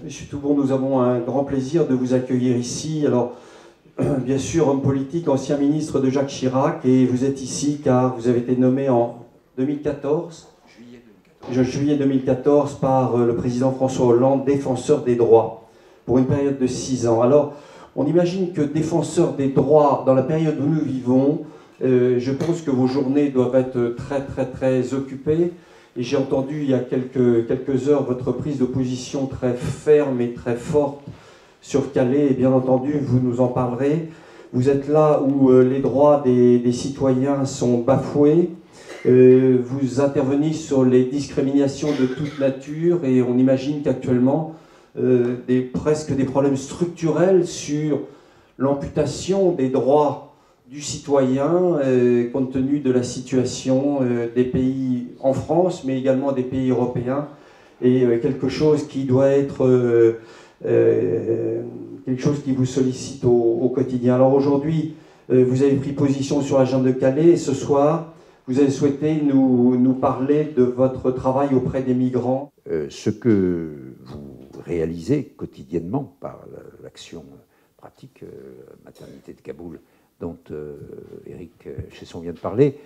Monsieur Toubon, nous avons un grand plaisir de vous accueillir ici. Alors, bien sûr, homme politique, ancien ministre de Jacques Chirac, et vous êtes ici car vous avez été nommé en 2014, juillet 2014, par le président François Hollande, défenseur des droits, pour une période de 6 ans. Alors, on imagine que défenseur des droits, dans la période où nous vivons, je pense que vos journées doivent être très occupées. Et j'ai entendu il y a quelques heures votre prise de position très ferme et très forte sur Calais. Et bien entendu, vous nous en parlerez. Vous êtes là où les droits des citoyens sont bafoués. Vous intervenez sur les discriminations de toute nature. Et on imagine qu'actuellement, presque des problèmes structurels sur l'amputation des droits du citoyen, compte tenu de la situation des pays en France, mais également des pays européens, et quelque chose qui doit être quelque chose qui vous sollicite au quotidien. Alors aujourd'hui, vous avez pris position sur la junte de Calais, et ce soir, vous avez souhaité nous parler de votre travail auprès des migrants. Ce que vous réalisez quotidiennement par l'action pratique, maternité de Kaboul, dont Éric Chesson vient de parler,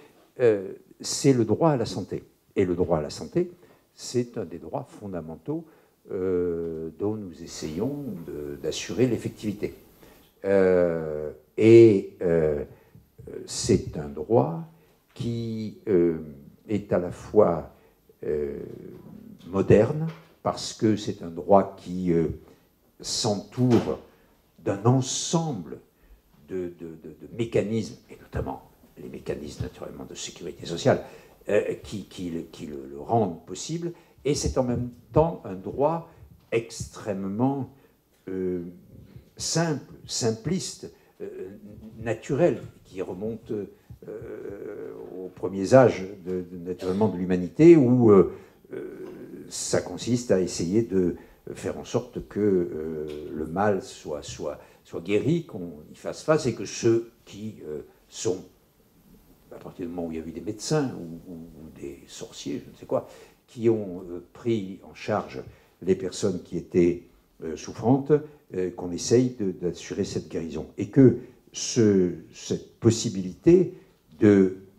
c'est le droit à la santé. Et le droit à la santé, c'est un des droits fondamentaux dont nous essayons d'assurer l'effectivité. C'est un droit qui est à la fois moderne, parce que c'est un droit qui s'entoure d'un ensemble de mécanismes, et notamment les mécanismes naturellement de sécurité sociale, qui le rendent possible, et c'est en même temps un droit extrêmement simple, simpliste, naturel, qui remonte aux premiers âges naturellement de l'humanité, où ça consiste à essayer de faire en sorte que le mal soit guéri, qu'on y fasse face, et que ceux qui sont, à partir du moment où il y a eu des médecins ou des sorciers, je ne sais quoi, qui ont pris en charge les personnes qui étaient souffrantes, qu'on essaye d'assurer cette guérison. Et que cette possibilité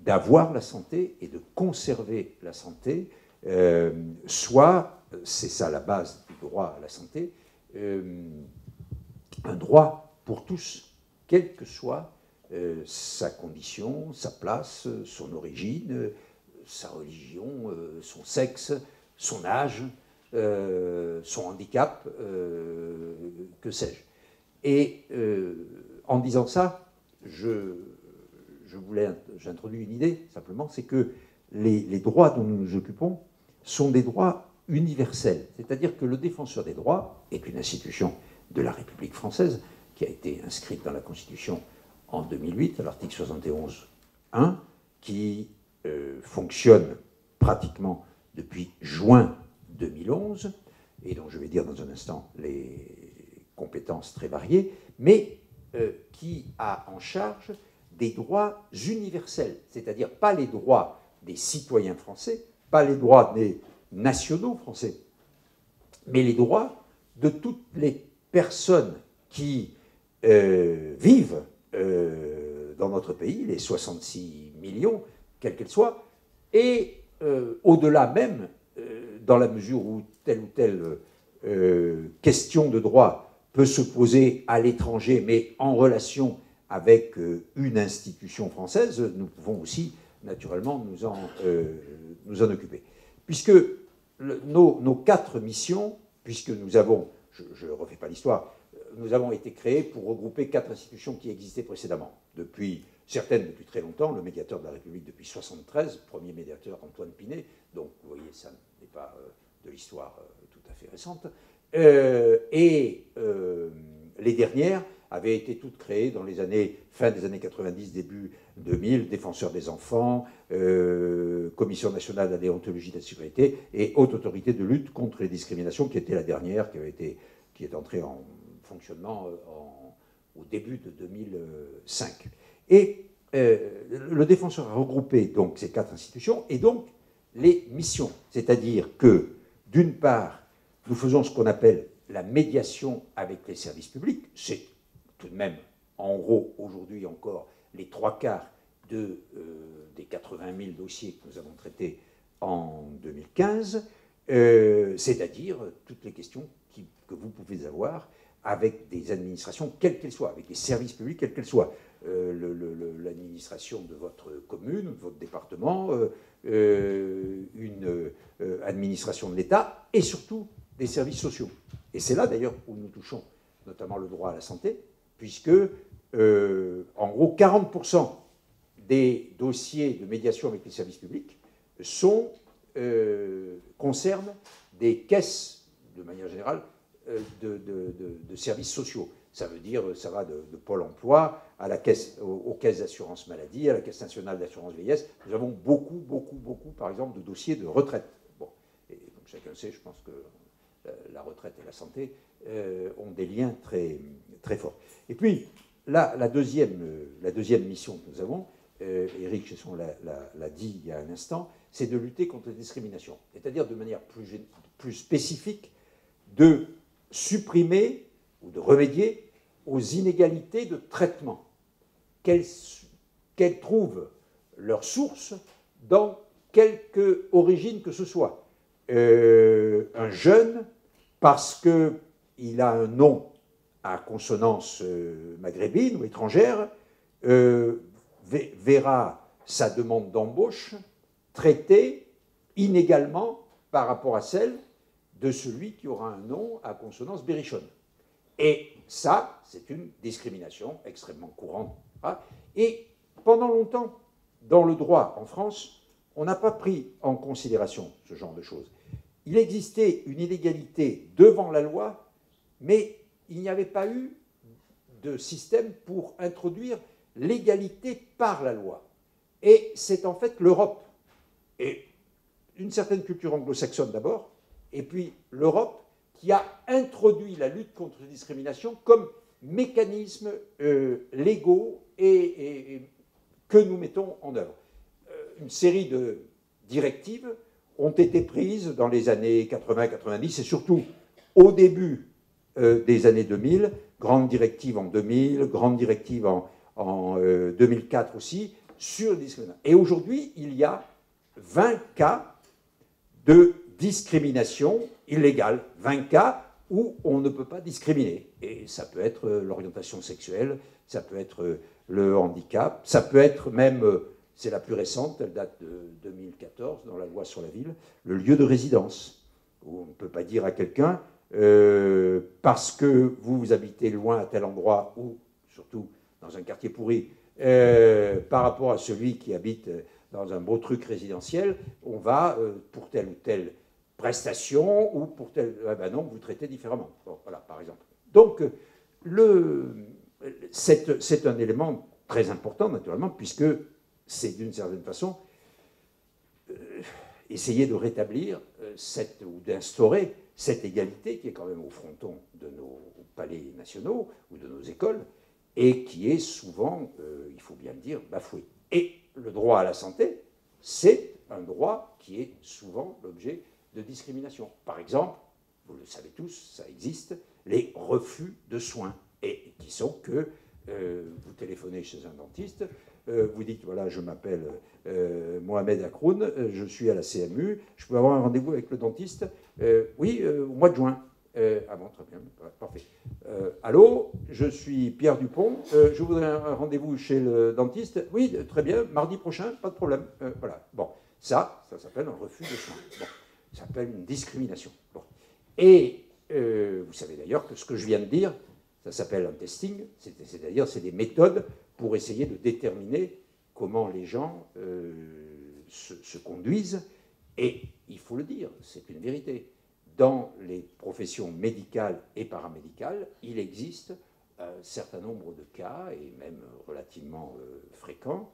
d'avoir la santé et de conserver la santé soit, c'est ça la base du droit à la santé, un droit pour tous, quelle que soit sa condition, sa place, son origine, sa religion, son sexe, son âge, son handicap, que sais-je. Et en disant ça, j'introduis une idée, simplement, c'est que les droits dont nous nous occupons sont des droits universels. C'est-à-dire que le défenseur des droits est une institution de la République française, qui a été inscrite dans la Constitution en 2008, à l'article 71.1, qui fonctionne pratiquement depuis juin 2011, et dont je vais dire dans un instant les compétences très variées, mais qui a en charge des droits universels, c'est-à-dire pas les droits des citoyens français, pas les droits des nationaux français, mais les droits de toutes les personnes qui vivent dans notre pays, les 66 millions, quelles qu'elles soient, et au-delà même, dans la mesure où telle question de droit peut se poser à l'étranger, mais en relation avec une institution française, nous pouvons aussi, naturellement, nous en occuper. Puisque nos 4 missions, puisque nous avons, je ne refais pas l'histoire, nous avons été créés pour regrouper 4 institutions qui existaient précédemment, certaines depuis très longtemps, le médiateur de la République depuis 1973, premier médiateur Antoine Pinet, donc vous voyez, ça n'est pas de l'histoire tout à fait récente, et les dernières avaient été toutes créées dans les années, fin des années 90, début 2000, défenseur des enfants, Commission nationale de la déontologie de la sécurité et Haute autorité de lutte contre les discriminations, qui était la dernière, qui est entrée en fonctionnement au début de 2005. Et le défenseur a regroupé donc ces 4 institutions et donc les missions. C'est-à-dire que, d'une part, nous faisons ce qu'on appelle la médiation avec les services publics, c'est tout de même, en gros, aujourd'hui encore, les 3/4 des 80 000 dossiers que nous avons traités en 2015, c'est-à-dire toutes les questions que vous pouvez avoir avec des administrations, quelles qu'elles soient, avec des services publics, quelles qu'elles soient. L'administration de votre commune, de votre département, une administration de l'État, et surtout des services sociaux. Et c'est là d'ailleurs où nous touchons notamment le droit à la santé, puisque en gros 40% des dossiers de médiation avec les services publics concernent des caisses, de manière générale, de services sociaux. Ça veut dire, ça va de Pôle emploi à la caisse, aux caisses d'assurance maladie, à la Caisse nationale d'assurance vieillesse. Nous avons beaucoup, par exemple, de dossiers de retraite. Bon, et comme chacun sait, je pense que la retraite et la santé ont des liens très, très forts. Et puis, là, la deuxième mission que nous avons, Éric Chesson l'a dit il y a un instant, c'est de lutter contre les discriminations. C'est-à-dire de manière plus spécifique, de supprimer ou de remédier aux inégalités de traitement, qu'elles trouvent leur source dans quelque origine que ce soit. Un jeune, parce qu'il a un nom à consonance maghrébine ou étrangère, verra sa demande d'embauche traitée inégalement par rapport à celle de celui qui aura un nom à consonance berrichonne. Et ça, c'est une discrimination extrêmement courante. Et pendant longtemps, dans le droit en France, on n'a pas pris en considération ce genre de choses. Il existait une inégalité devant la loi, mais il n'y avait pas eu de système pour introduire l'égalité par la loi. Et c'est en fait l'Europe, et une certaine culture anglo-saxonne d'abord, et puis l'Europe qui a introduit la lutte contre les discriminations comme mécanisme légaux et que nous mettons en œuvre. Une série de directives ont été prises dans les années 80-90 et surtout au début des années 2000, grande directive en 2000, grande directive en 2004 aussi, sur les discriminations. Et aujourd'hui, il y a 20 cas de discrimination illégale, 20 cas où on ne peut pas discriminer. Et ça peut être l'orientation sexuelle, ça peut être le handicap, ça peut être même, c'est la plus récente, elle date de 2014, dans la loi sur la ville, le lieu de résidence, où on ne peut pas dire à quelqu'un, parce que vous habitez loin à tel endroit, ou surtout dans un quartier pourri, par rapport à celui qui habite dans un beau truc résidentiel, on va, pour telle ou telle prestation, ou pour telle... Ah ben non, vous traitez différemment. Bon, voilà, par exemple. Donc, c'est un élément très important, naturellement, puisque c'est d'une certaine façon essayer de rétablir ou d'instaurer cette égalité qui est quand même au fronton de nos palais nationaux ou de nos écoles, et qui est souvent, il faut bien le dire, bafouée. Et le droit à la santé, c'est un droit qui est souvent l'objet de discrimination. Par exemple, vous le savez tous, ça existe, les refus de soins, et qui sont que vous téléphonez chez un dentiste, vous dites, voilà, je m'appelle Mohamed Akroun, je suis à la CMU, je peux avoir un rendez-vous avec le dentiste? Oui, au mois de juin. Ah bon, très bien, parfait. Allô, je suis Pierre Dupont, je voudrais un rendez-vous chez le dentiste. Oui, très bien, mardi prochain, pas de problème. Voilà, bon, ça s'appelle un refus de soins. Bon, ça s'appelle une discrimination. Bon. Et vous savez d'ailleurs que ce que je viens de dire, ça s'appelle un testing, c'est-à-dire c'est des méthodes pour essayer de déterminer comment les gens se conduisent. Et il faut le dire, c'est une vérité. Dans les professions médicales et paramédicales, il existe un certain nombre de cas, et même relativement fréquents.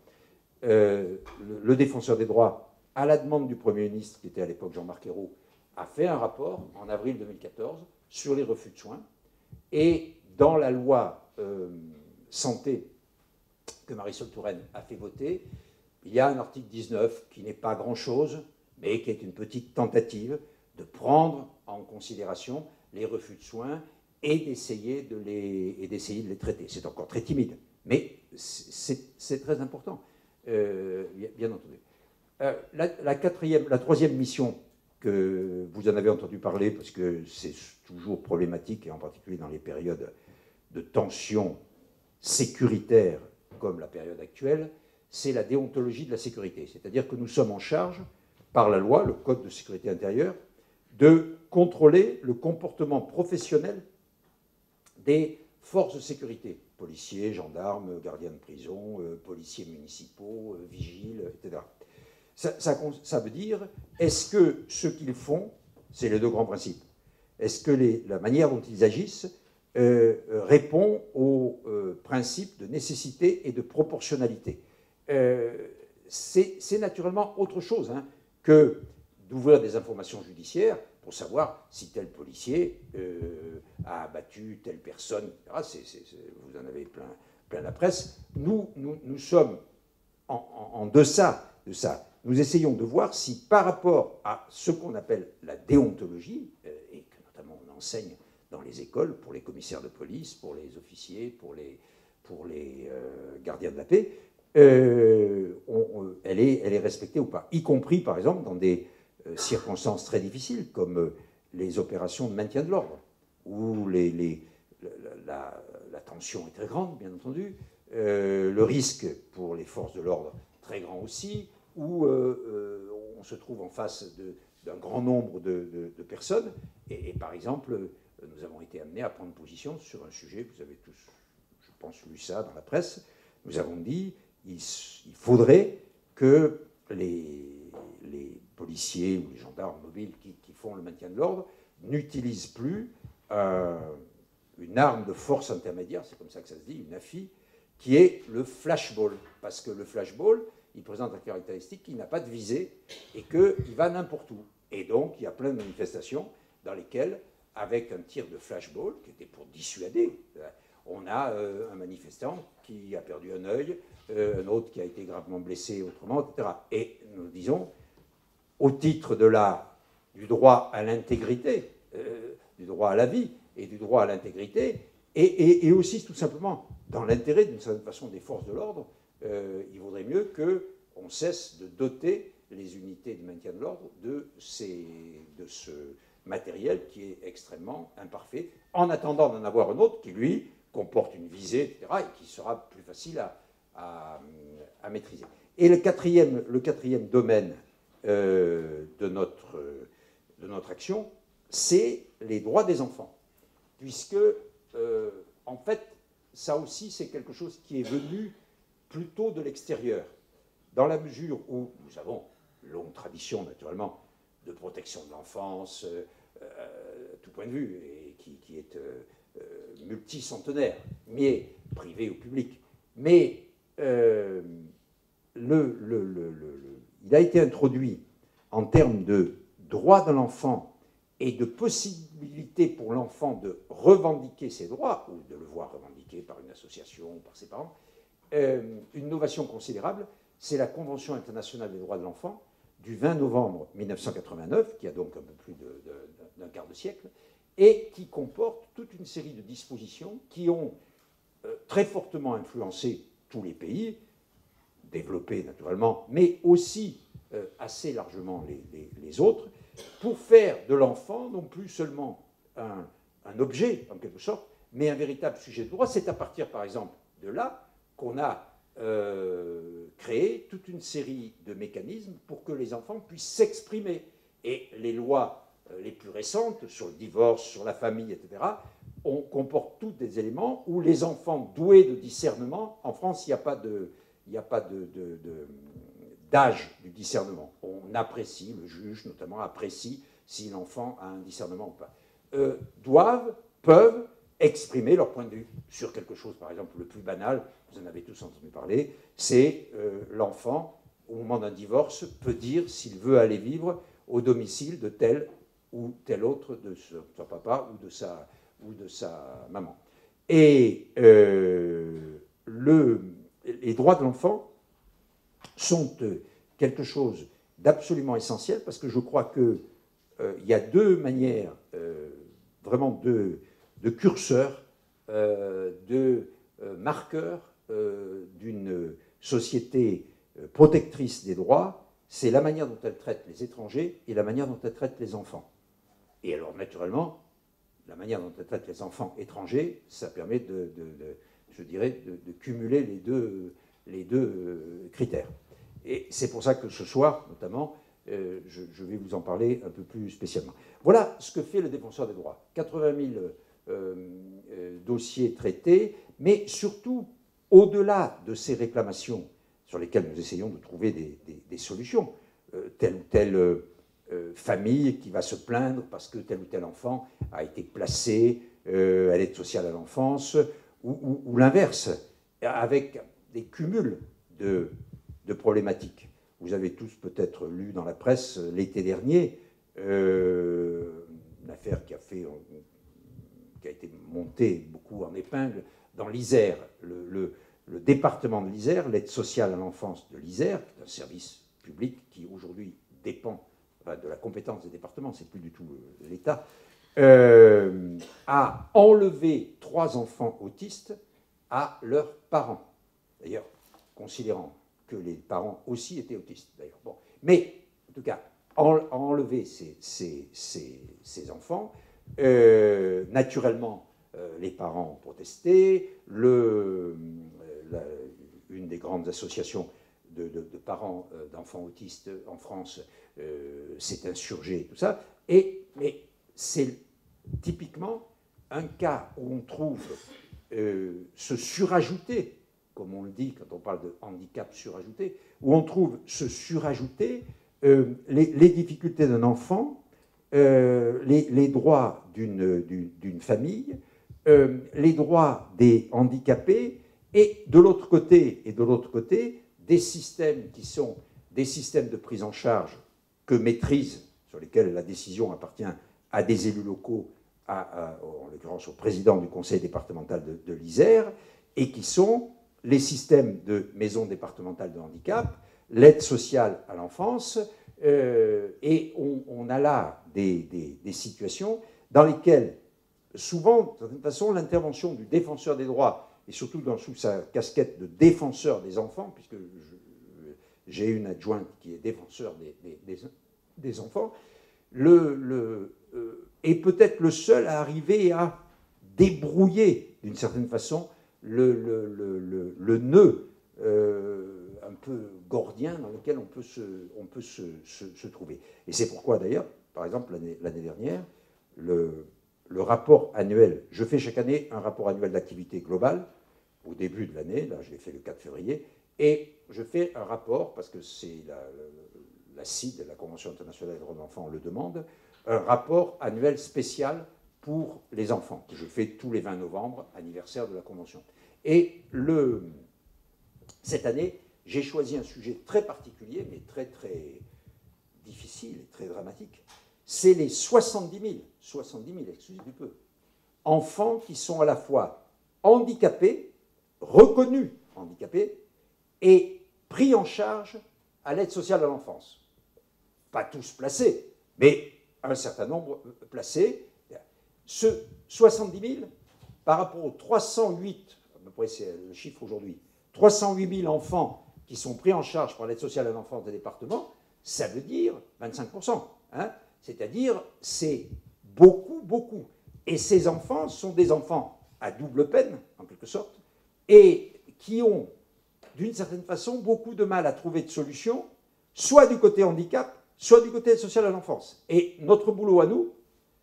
Le défenseur des droits, à la demande du Premier ministre, qui était à l'époque Jean-Marc Ayrault, a fait un rapport en avril 2014 sur les refus de soins. Et dans la loi santé que Marisol Touraine a fait voter, il y a un article 19 qui n'est pas grand-chose, mais qui est une petite tentative de prendre en considération les refus de soins et d'essayer de les traiter. C'est encore très timide, mais c'est très important, bien entendu. La troisième mission, que vous en avez entendu parler, parce que c'est toujours problématique, et en particulier dans les périodes de tension sécuritaire comme la période actuelle, c'est la déontologie de la sécurité. C'est-à-dire que nous sommes en charge, par la loi, le Code de sécurité intérieure, de contrôler le comportement professionnel des forces de sécurité, policiers, gendarmes, gardiens de prison, policiers municipaux, vigiles, etc. Ça veut dire, est-ce que ce qu'ils font, c'est les deux grands principes, est-ce que la manière dont ils agissent répond aux principes de nécessité et de proportionnalité. C'est naturellement autre chose que d'ouvrir des informations judiciaires pour savoir si tel policier a abattu telle personne, etc. Vous en avez plein la presse. Nous sommes en deçà de ça. Nous essayons de voir si par rapport à ce qu'on appelle la déontologie, et que notamment on enseigne dans les écoles, pour les commissaires de police, pour les officiers, pour les gardiens de la paix, elle est respectée ou pas. Y compris, par exemple, dans des circonstances très difficiles, comme les opérations de maintien de l'ordre, où la tension est très grande, bien entendu, le risque pour les forces de l'ordre très grand aussi, où on se trouve en face d'un grand nombre de personnes. Et par exemple, nous avons été amenés à prendre position sur un sujet, vous avez tous, je pense, lu ça dans la presse. Nous avons dit il faudrait que les policiers ou les gendarmes mobiles qui font le maintien de l'ordre n'utilisent plus une arme de force intermédiaire, c'est comme ça que ça se dit, une AFI, qui est le flashball. Parce que le flashball, il présente la caractéristique qu'il n'a pas de visée et qu'il va n'importe où. Et donc, il y a plein de manifestations dans lesquelles, avec un tir de flashball, qui était pour dissuader, on a un manifestant qui a perdu un œil, un autre qui a été gravement blessé autrement, etc. Et nous disons, au titre du droit à l'intégrité, du droit à la vie et du droit à l'intégrité, et aussi tout simplement dans l'intérêt d'une certaine façon des forces de l'ordre, il vaudrait mieux qu'on cesse de doter les unités de maintien de l'ordre de ce matériel qui est extrêmement imparfait, en attendant d'en avoir un autre qui, lui, comporte une visée, etc., et qui sera plus facile à maîtriser. Et le quatrième domaine de notre action, c'est les droits des enfants. Puisque, en fait, ça aussi, c'est quelque chose qui est venu plutôt de l'extérieur, dans la mesure où nous avons une longue tradition, naturellement, de protection de l'enfance, à tout point de vue, et qui est multicentenaire, mais privé ou public. Mais il a été introduit en termes de droits de l'enfant et de possibilité pour l'enfant de revendiquer ses droits, ou de le voir revendiqué par une association, par ses parents, une innovation considérable, c'est la Convention internationale des droits de l'enfant du 20 novembre 1989, qui a donc un peu plus d'un quart de siècle, et qui comporte toute une série de dispositions qui ont très fortement influencé tous les pays, développés naturellement, mais aussi assez largement les autres, pour faire de l'enfant non plus seulement un objet, en quelque sorte, mais un véritable sujet de droit. C'est à partir, par exemple, de là qu'on a créé toute une série de mécanismes pour que les enfants puissent s'exprimer. Et les lois les plus récentes, sur le divorce, sur la famille, etc., comportent tous des éléments où les enfants doués de discernement, en France, il n'y a pas d'âge du discernement. On apprécie, le juge notamment apprécie si l'enfant a un discernement ou pas. Peuvent exprimer leur point de vue sur quelque chose, par exemple, le plus banal, vous en avez tous entendu parler, c'est l'enfant, au moment d'un divorce, peut dire s'il veut aller vivre au domicile de tel ou tel autre, de son papa ou de sa maman. Et les droits de l'enfant sont quelque chose d'absolument essentiel, parce que je crois qu'il y a deux manières vraiment de curseur, de marqueur d'une société protectrice des droits. C'est la manière dont elle traite les étrangers et la manière dont elle traite les enfants. Et alors, naturellement, la manière dont elle traite les enfants étrangers, ça permet je dirais, de cumuler les deux critères. Et c'est pour ça que ce soir, notamment, je vais vous en parler un peu plus spécialement. Voilà ce que fait le défenseur des droits. 80 000 dossiers traités, mais surtout, au-delà de ces réclamations sur lesquelles nous essayons de trouver des solutions, telle ou telle famille qui va se plaindre parce que tel ou tel enfant a été placé à l'aide sociale à l'enfance, ou l'inverse, avec des cumuls de problématiques. Vous avez tous peut-être lu dans la presse l'été dernier une affaire qui a été montée beaucoup en épingle dans l'Isère. Le département de l'Isère, l'aide sociale à l'enfance de l'Isère, qui est un service public qui aujourd'hui dépend de la compétence des départements, c'est plus du tout l'État, a enlevé 3 enfants autistes à leurs parents. D'ailleurs, considérant que les parents aussi étaient autistes, d'ailleurs. Bon. Mais, en tout cas, enlever ces enfants, naturellement, les parents ont protesté, une des grandes associations de parents d'enfants autistes en France s'est insurgée, tout ça, mais c'est typiquement un cas où on trouve se surajouter, comme on le dit quand on parle de handicap surajouté, où on trouve se surajouter les difficultés d'un enfant, les droits d'une famille, les droits des handicapés, et de l'autre côté, des systèmes qui sont des systèmes de prise en charge que maîtrisent, sur lesquels la décision appartient à des élus locaux, en l'occurrence au président du conseil départemental de l'Isère, et qui sont les systèmes de maisons départementales de handicap, l'aide sociale à l'enfance, et on a là des situations dans lesquelles, souvent, de certaine façon, l'intervention du défenseur des droits, et surtout sous sa casquette de défenseur des enfants, puisque j'ai une adjointe qui est défenseur des enfants, est peut-être le seul à arriver à débrouiller, d'une certaine façon, le nœud un peu gordien dans lequel on peut se trouver. Et c'est pourquoi, d'ailleurs, par exemple, l'année dernière, le rapport annuel, je fais chaque année un rapport annuel d'activité globale, au début de l'année, là je l'ai fait le 4 février, et je fais un rapport, parce que c'est la CID, la Convention internationale des droits de l'enfant, le demande, un rapport annuel spécial pour les enfants, que je fais tous les 20 novembre, anniversaire de la Convention. Et cette année, j'ai choisi un sujet très particulier, mais très très difficile et très dramatique. C'est les 70 000, excusez du peu, enfants qui sont à la fois handicapés, reconnus handicapés, et pris en charge à l'aide sociale à l'enfance. Pas tous placés, mais un certain nombre placés. Ce 70 000, par rapport aux 308, à peu près c'est le chiffre aujourd'hui, 308 000 enfants qui sont pris en charge par l'aide sociale à l'enfance des départements, ça veut dire 25%. Hein, c'est-à-dire, c'est beaucoup, beaucoup. Et ces enfants sont des enfants à double peine, en quelque sorte, et qui ont, d'une certaine façon, beaucoup de mal à trouver de solutions, soit du côté handicap, soit du côté social à l'enfance. Et notre boulot à nous,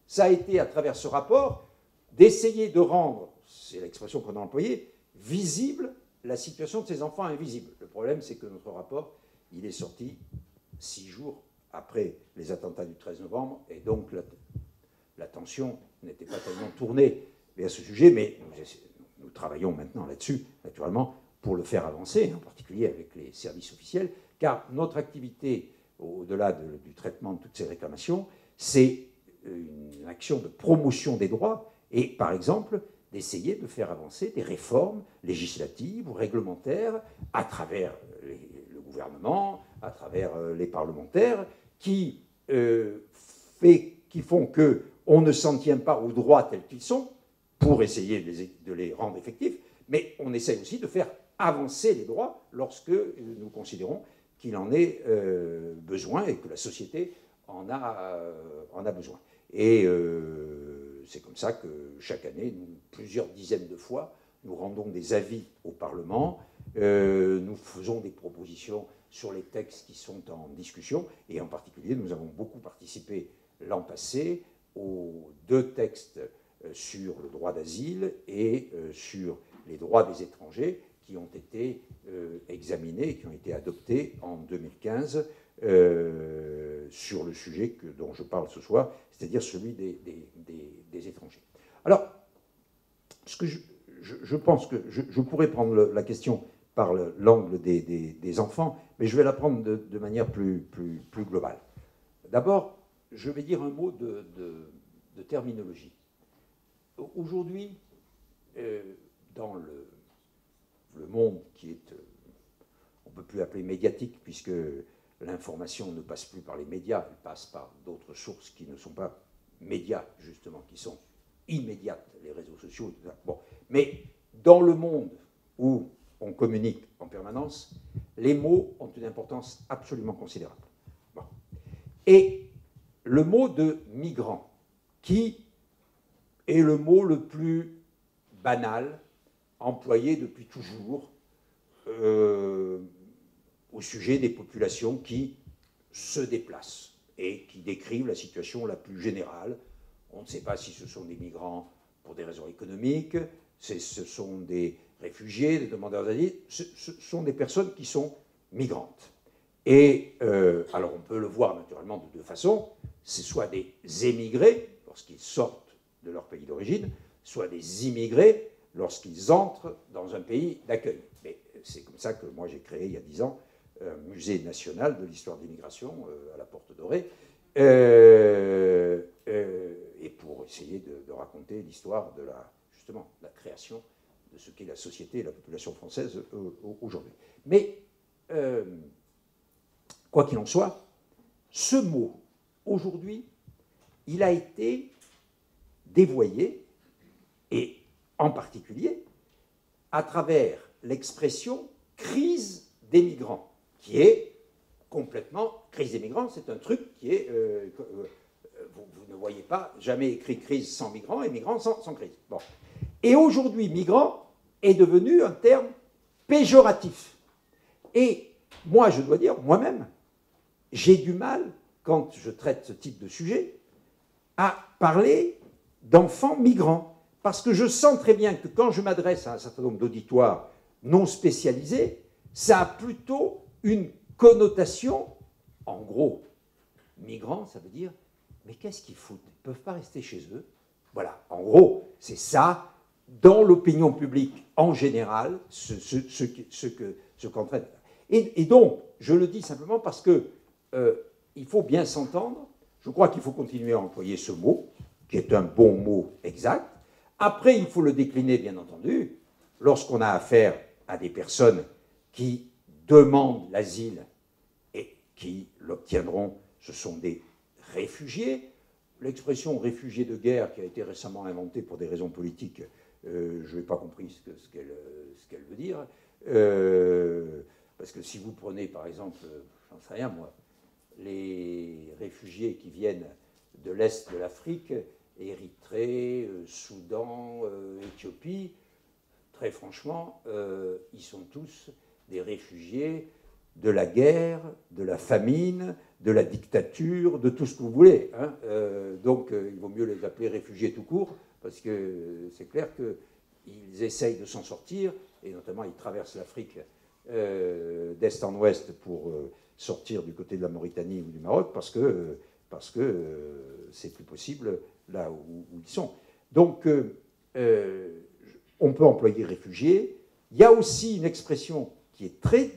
ça a été, à travers ce rapport, d'essayer de rendre, c'est l'expression qu'on a employée, visible la situation de ces enfants invisibles. Le problème, c'est que notre rapport, il est sorti 6 jours après les attentats du 13 novembre, et donc l'attention n'était pas tellement tournée vers ce sujet, mais nous travaillons maintenant là-dessus, naturellement, pour le faire avancer, en particulier avec les services officiels, car notre activité, au-delà du traitement de toutes ces réclamations, c'est une action de promotion des droits, et par exemple, d'essayer de faire avancer des réformes législatives ou réglementaires à travers le gouvernement, à travers les parlementaires, qui fait qui font qu'on ne s'en tient pas aux droits tels qu'ils sont, pour essayer de les rendre effectifs, mais on essaie aussi de faire avancer les droits lorsque nous considérons qu'il en est besoin et que la société en a besoin. Et c'est comme ça que chaque année, plusieurs dizaines de fois, nous rendons des avis au Parlement, nous faisons des propositions sur les textes qui sont en discussion, et en particulier, nous avons beaucoup participé l'an passé aux 2 textes sur le droit d'asile et sur les droits des étrangers qui ont été examinés, qui ont été adoptés en 2015 sur le sujet dont je parle ce soir, c'est-à-dire celui des étrangers. Alors, ce que je pense que je pourrais prendre la question par l'angle des enfants, mais je vais la prendre de manière plus globale. D'abord, je vais dire un mot de terminologie. Aujourd'hui, dans le monde qui est, on ne peut plus appeler médiatique, puisque l'information ne passe plus par les médias, elle passe par d'autres sources qui ne sont pas médias, justement, qui sont immédiates, les réseaux sociaux, etc. Bon. Mais dans le monde où on communique en permanence, les mots ont une importance absolument considérable. Bon. Et le mot de migrant, qui est le mot le plus banal, employé depuis toujours au sujet des populations qui se déplacent et qui décrivent la situation la plus générale. On ne sait pas si ce sont des migrants pour des raisons économiques, ce sont des réfugiés, des demandeurs d'asile, ce sont des personnes qui sont migrantes. Et alors on peut le voir naturellement de 2 façons, c'est soit des émigrés lorsqu'ils sortent de leur pays d'origine, soit des immigrés lorsqu'ils entrent dans un pays d'accueil. Mais c'est comme ça que moi j'ai créé il y a 10 ans un musée national de l'histoire de l'immigration à la Porte Dorée, et pour essayer de raconter l'histoire de justement la création de ce qu'est la société et la population française aujourd'hui. Mais quoi qu'il en soit, ce mot, aujourd'hui, il a été dévoyé, et en particulier à travers l'expression « crise des migrants », qui est complètement... Crise des migrants, c'est un truc qui est... vous ne voyez pas jamais écrit crise sans migrants et migrants sans crise. Bon. Et aujourd'hui, migrant est devenu un terme péjoratif. Et moi, je dois dire, moi-même, j'ai du mal, quand je traite ce type de sujet, à parler d'enfants migrants. Parce que je sens très bien que quand je m'adresse à un certain nombre d'auditoires non spécialisés, ça a plutôt une connotation, en gros, migrants, ça veut dire, mais qu'est-ce qu'ils foutent? Ils ne peuvent pas rester chez eux. Voilà, en gros, c'est ça, dans l'opinion publique en général, ce qu'entraîne. Et donc, je le dis simplement parce que il faut bien s'entendre. Je crois qu'il faut continuer à employer ce mot, qui est un bon mot exact. Après, il faut le décliner, bien entendu, lorsqu'on a affaire à des personnes qui demandent l'asile et qui l'obtiendront. Ce sont des réfugiés. L'expression réfugié de guerre, qui a été récemment inventée pour des raisons politiques, je n'ai pas compris ce qu'elle veut dire. Parce que si vous prenez, par exemple, j'en sais rien moi, les réfugiés qui viennent de l'Est de l'Afrique, Érythrée, Soudan, Éthiopie, très franchement, ils sont tous des réfugiés de la guerre, de la famine, de la dictature, de tout ce que vous voulez. Hein. Donc il vaut mieux les appeler réfugiés tout court, parce que c'est clair qu'ils essayent de s'en sortir, et notamment ils traversent l'Afrique d'est en ouest pour sortir du côté de la Mauritanie ou du Maroc, parce que c'est plus possible là où ils sont. Donc on peut employer réfugiés. Il y a aussi une expression qui est très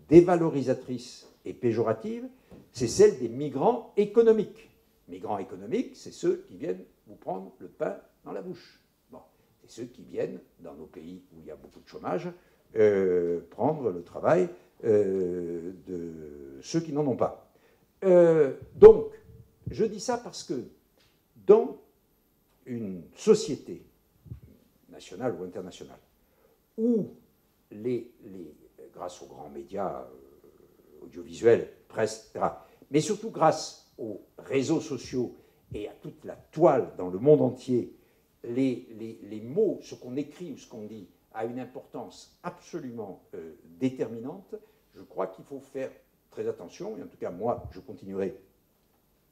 dévalorisatrice et péjorative, c'est celle des migrants économiques. Migrants économiques, c'est ceux qui viennent vous prendre le pain dans la bouche. Bon, c'est ceux qui viennent, dans nos pays où il y a beaucoup de chômage, prendre le travail de ceux qui n'en ont pas. Donc, je dis ça parce que dans une société nationale ou internationale où, grâce aux grands médias audiovisuels, presse, etc., mais surtout grâce aux réseaux sociaux et à toute la toile dans le monde entier, les mots, ce qu'on écrit ou ce qu'on dit, a une importance absolument déterminante, je crois qu'il faut faire très attention, et en tout cas moi je continuerai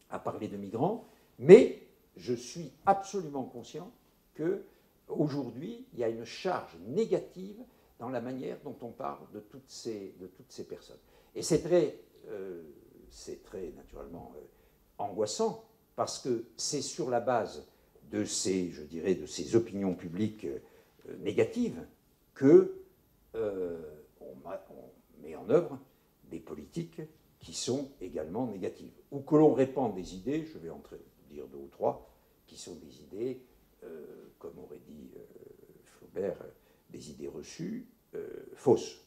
à parler de migrants, mais je suis absolument conscient qu'aujourd'hui il y a une charge négative dans la manière dont on parle de toutes ces personnes. Et c'est très naturellement angoissant, parce que c'est sur la base de ces, je dirais, de ces opinions publiques négatives que on met en œuvre des politiques qui sont également négatives, ou que l'on répand des idées, je vais en dire deux ou trois, qui sont des idées, comme aurait dit Flaubert, des idées reçues, fausses.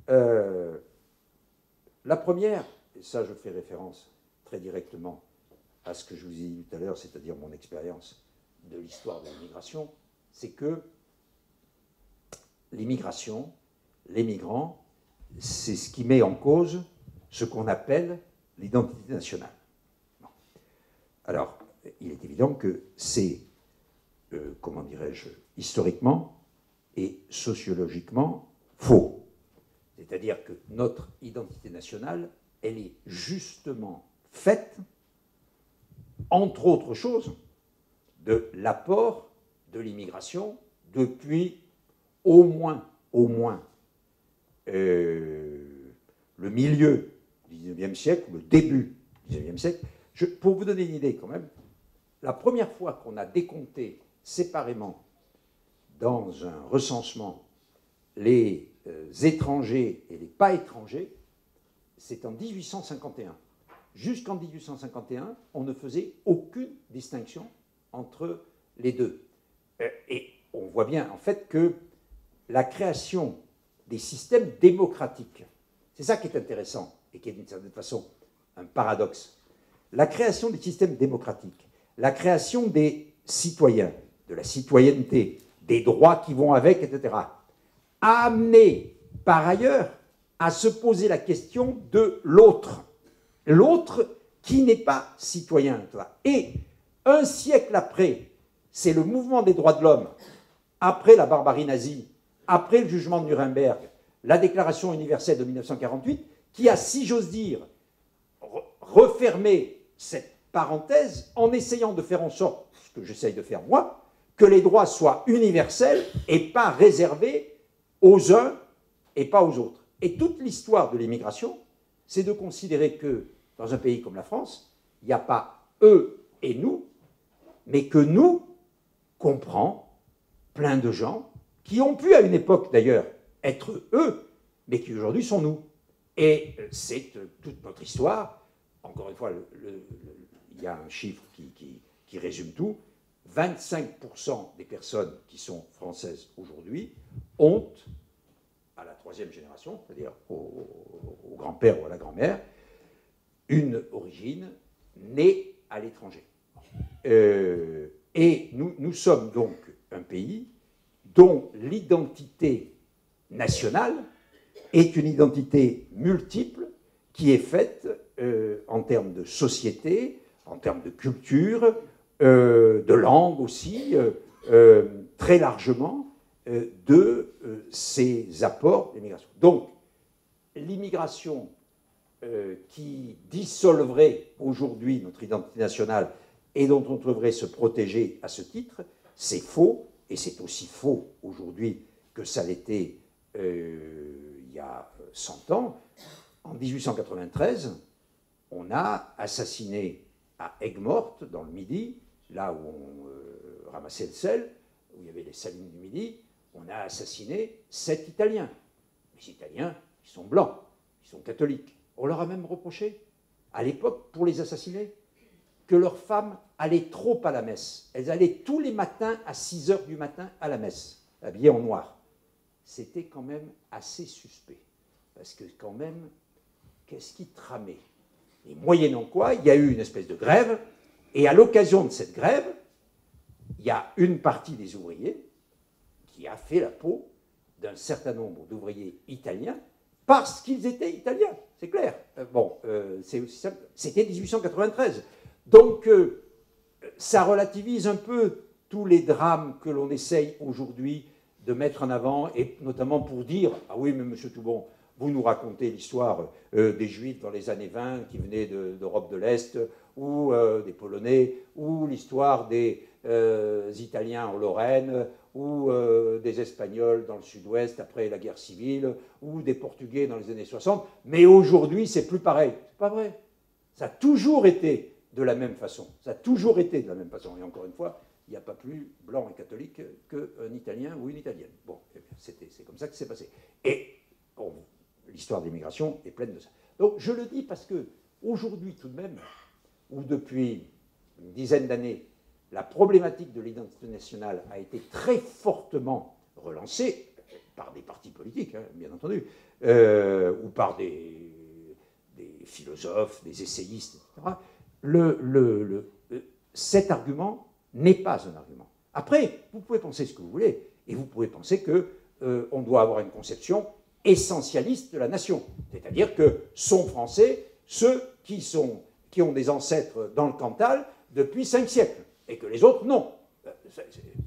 La première, et ça je fais référence très directement à ce que je vous ai dit tout à l'heure, c'est-à-dire mon expérience de l'histoire de l'immigration, c'est que l'immigration, les migrants, c'est ce qui met en cause ce qu'on appelle l'identité nationale. Bon. Alors, il est évident que c'est, comment dirais-je, historiquement et sociologiquement faux. C'est-à-dire que notre identité nationale, elle est justement faite, entre autres choses, de l'apport de l'immigration depuis au moins le milieu du XIXe siècle, le début du XIXe siècle. Pour vous donner une idée quand même, la première fois qu'on a décompté séparément dans un recensement les étrangers et les pas étrangers, c'est en 1851. Jusqu'en 1851, on ne faisait aucune distinction entre les deux. Et on voit bien, en fait, que la création des systèmes démocratiques, c'est ça qui est intéressant, et qui est d'une certaine façon un paradoxe. La création des systèmes démocratiques, la création des citoyens, de la citoyenneté, des droits qui vont avec, etc., a amené, par ailleurs, à se poser la question de l'autre. L'autre qui n'est pas citoyen. Et un siècle après, c'est le mouvement des droits de l'homme, après la barbarie nazie, après le jugement de Nuremberg, la Déclaration universelle de 1948, qui a, si j'ose dire, refermé cette parenthèse en essayant de faire en sorte, ce que j'essaye de faire moi, que les droits soient universels et pas réservés aux uns et pas aux autres. Et toute l'histoire de l'immigration, c'est de considérer que, dans un pays comme la France, il n'y a pas eux et nous, mais que nous comprend plein de gens qui ont pu, à une époque d'ailleurs, être eux, mais qui aujourd'hui sont nous. Et c'est toute notre histoire. Encore une fois, il y a un chiffre qui résume tout. 25% des personnes qui sont françaises aujourd'hui ont, à la troisième génération, c'est-à-dire au grand-père ou à la grand-mère, une origine née à l'étranger. Et nous sommes donc un pays dont l'identité nationale est une identité multiple qui est faite en termes de société, en termes de culture, de langue aussi, très largement, de ces apports d'immigration. Donc, l'immigration qui dissolverait aujourd'hui notre identité nationale et dont on devrait se protéger à ce titre, c'est faux, et c'est aussi faux aujourd'hui que ça l'était il y a 100 ans. En 1893, on a assassiné à Aigues-Mortes, dans le Midi, là où on ramassait le sel, où il y avait les salines du Midi, on a assassiné 7 Italiens. Les Italiens, ils sont blancs, ils sont catholiques. On leur a même reproché, à l'époque, pour les assassiner, que leurs femmes allaient trop à la messe. Elles allaient tous les matins à 6 h du matin à la messe, habillées en noir. C'était quand même assez suspect. Parce que quand même, qu'est-ce qui tramait? Et moyennant quoi, il y a eu une espèce de grève, Et à l'occasion de cette grève, il y a une partie des ouvriers qui a fait la peau d'un certain nombre d'ouvriers italiens parce qu'ils étaient italiens, c'est clair. C'est aussi simple. C'était 1893. Donc, ça relativise un peu tous les drames que l'on essaye aujourd'hui de mettre en avant, et notamment pour dire « Ah oui, mais monsieur Toubon, vous nous racontez l'histoire des Juifs dans les années 20 qui venaient d'Europe de l'Est, ou des Polonais, ou l'histoire des Italiens en Lorraine, ou des Espagnols dans le Sud-Ouest après la guerre civile, ou des Portugais dans les années 60, mais aujourd'hui, c'est plus pareil. » C'est pas vrai. Ça a toujours été de la même façon. Ça a toujours été de la même façon. Et encore une fois, il n'y a pas plus blanc et catholique qu'un Italien ou une Italienne. Bon, c'est comme ça que c'est passé. Et bon, l'histoire de l'immigration est pleine de ça. Donc je le dis parce que aujourd'hui tout de même, ou depuis une dizaine d'années, la problématique de l'identité nationale a été très fortement relancée par des partis politiques, hein, bien entendu, ou par des philosophes, des essayistes, etc. Cet argument n'est pas un argument. Après, vous pouvez penser ce que vous voulez, et vous pouvez penser qu'on doit avoir une conception essentialiste de la nation. C'est-à-dire que sont français ceux qui ont des ancêtres dans le Cantal depuis 5 siècles, et que les autres, non.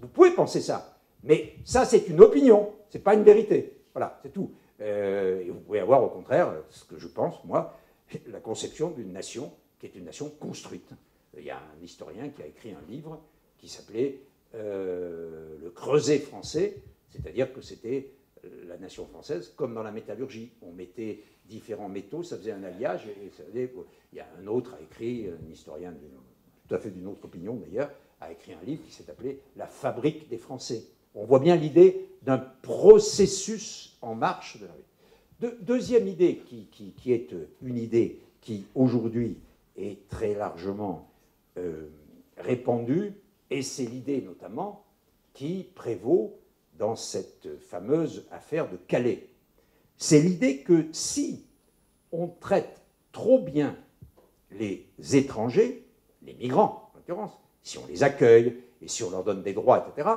Vous pouvez penser ça, mais ça, c'est une opinion, c'est pas une vérité. Voilà, c'est tout. Et vous pouvez avoir, au contraire, ce que je pense, moi, la conception d'une nation qui est une nation construite. Il y a un historien qui a écrit un livre qui s'appelait Le Creuset français, c'est-à-dire que c'était la nation française comme dans la métallurgie. On mettait différents métaux, ça faisait un alliage, et il y a un autre a écrit, un historien tout à fait d'une autre opinion d'ailleurs, a écrit un livre qui s'est appelé La fabrique des Français. On voit bien l'idée d'un processus en marche de la vie. Deuxième idée qui est une idée qui aujourd'hui est très largement répandue, et c'est l'idée notamment qui prévaut dans cette fameuse affaire de Calais. C'est l'idée que si on traite trop bien les étrangers, les migrants en l'occurrence, si on les accueille et si on leur donne des droits, etc.,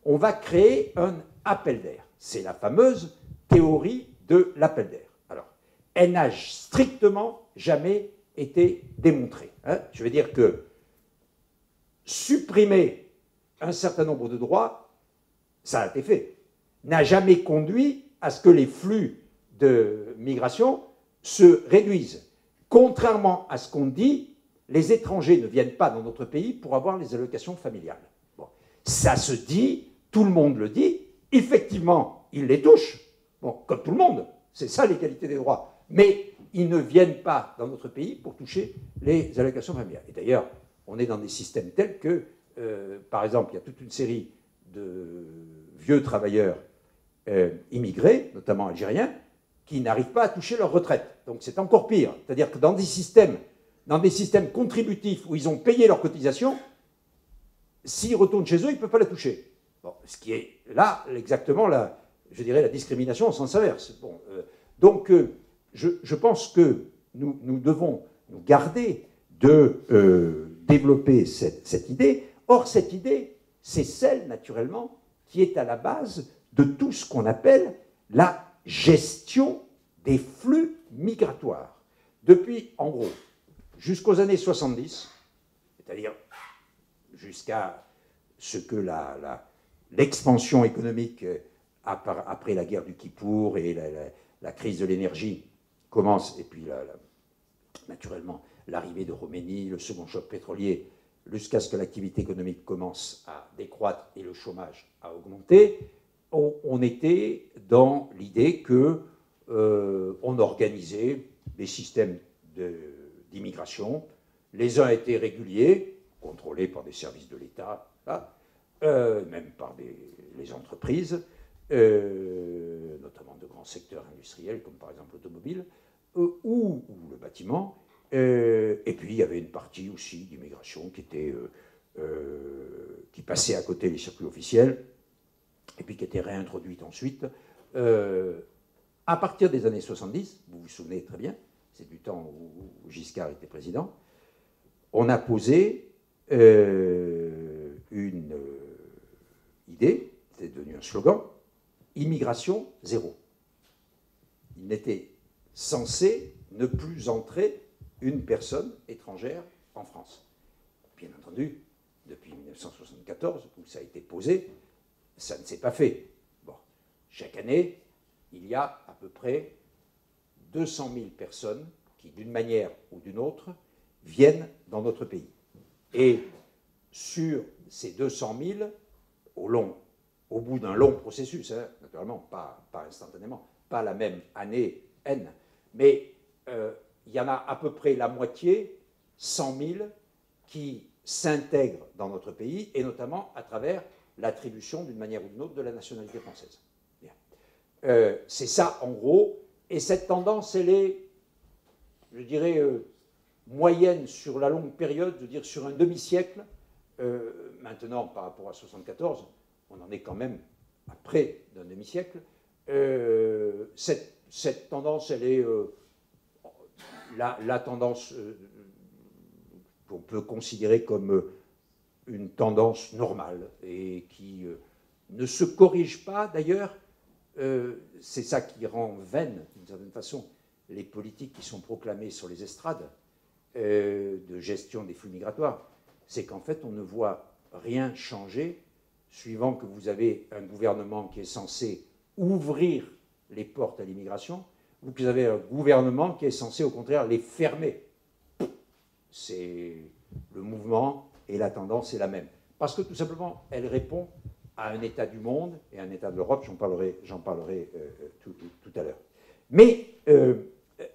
on va créer un appel d'air. C'est la fameuse théorie de l'appel d'air. Alors, elle n'a strictement jamais été démontrée. Hein. Je veux dire que supprimer un certain nombre de droits, ça a été fait, n'a jamais conduit à ce que les flux de migration se réduisent. Contrairement à ce qu'on dit, les étrangers ne viennent pas dans notre pays pour avoir les allocations familiales. Bon. Ça se dit, tout le monde le dit, effectivement, ils les touchent, bon, comme tout le monde, c'est ça l'égalité des droits, mais ils ne viennent pas dans notre pays pour toucher les allocations familiales. Et d'ailleurs, on est dans des systèmes tels que, par exemple, il y a toute une série de vieux travailleurs immigrés, notamment algériens, qui n'arrivent pas à toucher leur retraite. Donc c'est encore pire. C'est-à-dire que dans des systèmes contributifs où ils ont payé leurs cotisations, s'ils retournent chez eux, ils ne peuvent pas la toucher. Bon, ce qui est là exactement je dirais la discrimination en sens inverse. Bon, donc je pense que nous devons nous garder de développer cette idée. Or, cette idée, c'est celle, naturellement, qui est à la base de tout ce qu'on appelle la gestion des flux migratoires. Depuis, en gros, jusqu'aux années 70, c'est-à-dire jusqu'à ce que l'expansion économique après la guerre du Kippour et la crise de l'énergie commence, et puis naturellement l'arrivée de Khomeini, le second choc pétrolier, jusqu'à ce que l'activité économique commence à décroître et le chômage à augmenter, on était dans l'idée qu'on organisait des systèmes d'immigration. Les uns étaient réguliers, contrôlés par des services de l'État, même par les entreprises, notamment de grands secteurs industriels, comme par exemple l'automobile, ou le bâtiment. Et puis il y avait une partie aussi d'immigration qui passait à côté des circuits officiels, et puis qui était réintroduite ensuite. À partir des années 70, vous vous souvenez très bien, c'est du temps où Giscard était président, on a posé une idée, c'est devenu un slogan, immigration zéro. Il n'était censé ne plus entrer une personne étrangère en France. Bien entendu, depuis 1974, où ça a été posé, ça ne s'est pas fait. Bon, chaque année, il y a à peu près 200 000 personnes qui, d'une manière ou d'une autre, viennent dans notre pays. Et sur ces 200 000, au bout d'un long processus, hein, naturellement, pas instantanément, pas la même année N, mais il y en a à peu près la moitié, 100 000, qui s'intègrent dans notre pays, et notamment à travers l'attribution d'une manière ou d'une autre de la nationalité française. C'est ça, en gros, et cette tendance, elle est, je dirais, moyenne sur la longue période, je veux dire sur un demi-siècle. Maintenant, par rapport à 1974, on en est quand même à près d'un demi-siècle. Cette tendance, elle est la tendance qu'on peut considérer comme une tendance normale et qui ne se corrige pas. D'ailleurs, c'est ça qui rend vaine, d'une certaine façon, les politiques qui sont proclamées sur les estrades de gestion des flux migratoires. C'est qu'en fait, on ne voit rien changer suivant que vous avez un gouvernement qui est censé ouvrir les portes à l'immigration ou que vous avez un gouvernement qui est censé, au contraire, les fermer. C'est le mouvement et la tendance est la même. Parce que, tout simplement, elle répond à un état du monde et à un état de l'Europe, j'en parlerai tout à l'heure. Mais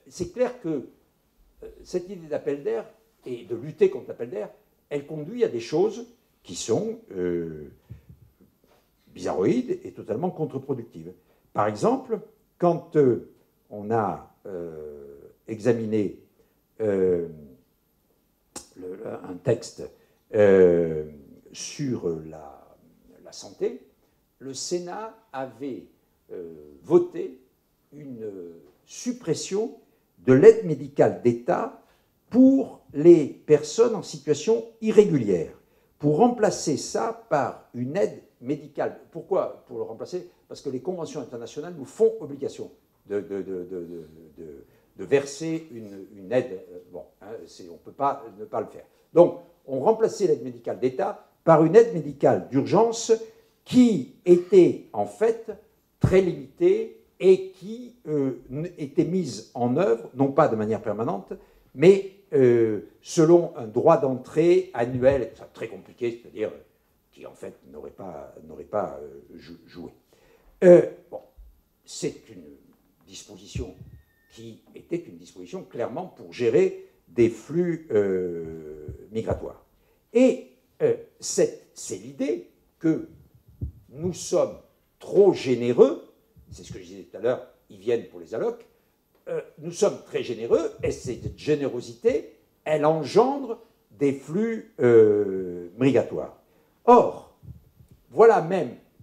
c'est clair que cette idée d'appel d'air et de lutter contre l'appel d'air, elle conduit à des choses qui sont bizarroïdes et totalement contre-productives. Par exemple, quand on a examiné un texte sur la santé, le Sénat avait voté une suppression de l'aide médicale d'État pour les personnes en situation irrégulière, pour remplacer ça par une aide médicale. Pourquoi pour le remplacer? Parce que les conventions internationales nous font obligation de verser une aide. Bon, hein, on ne peut pas ne pas le faire. Donc, on remplaçait l'aide médicale d'État par une aide médicale d'urgence qui était en fait très limitée et qui était mise en œuvre, non pas de manière permanente, mais selon un droit d'entrée annuel, très compliqué, c'est-à-dire qui en fait n'aurait pas joué. Bon, c'est une disposition qui était une disposition clairement pour gérer des flux migratoires. Et c'est l'idée que nous sommes trop généreux, c'est ce que je disais tout à l'heure, ils viennent pour les allocs, nous sommes très généreux et cette générosité, elle engendre des flux migratoires. Or, voilà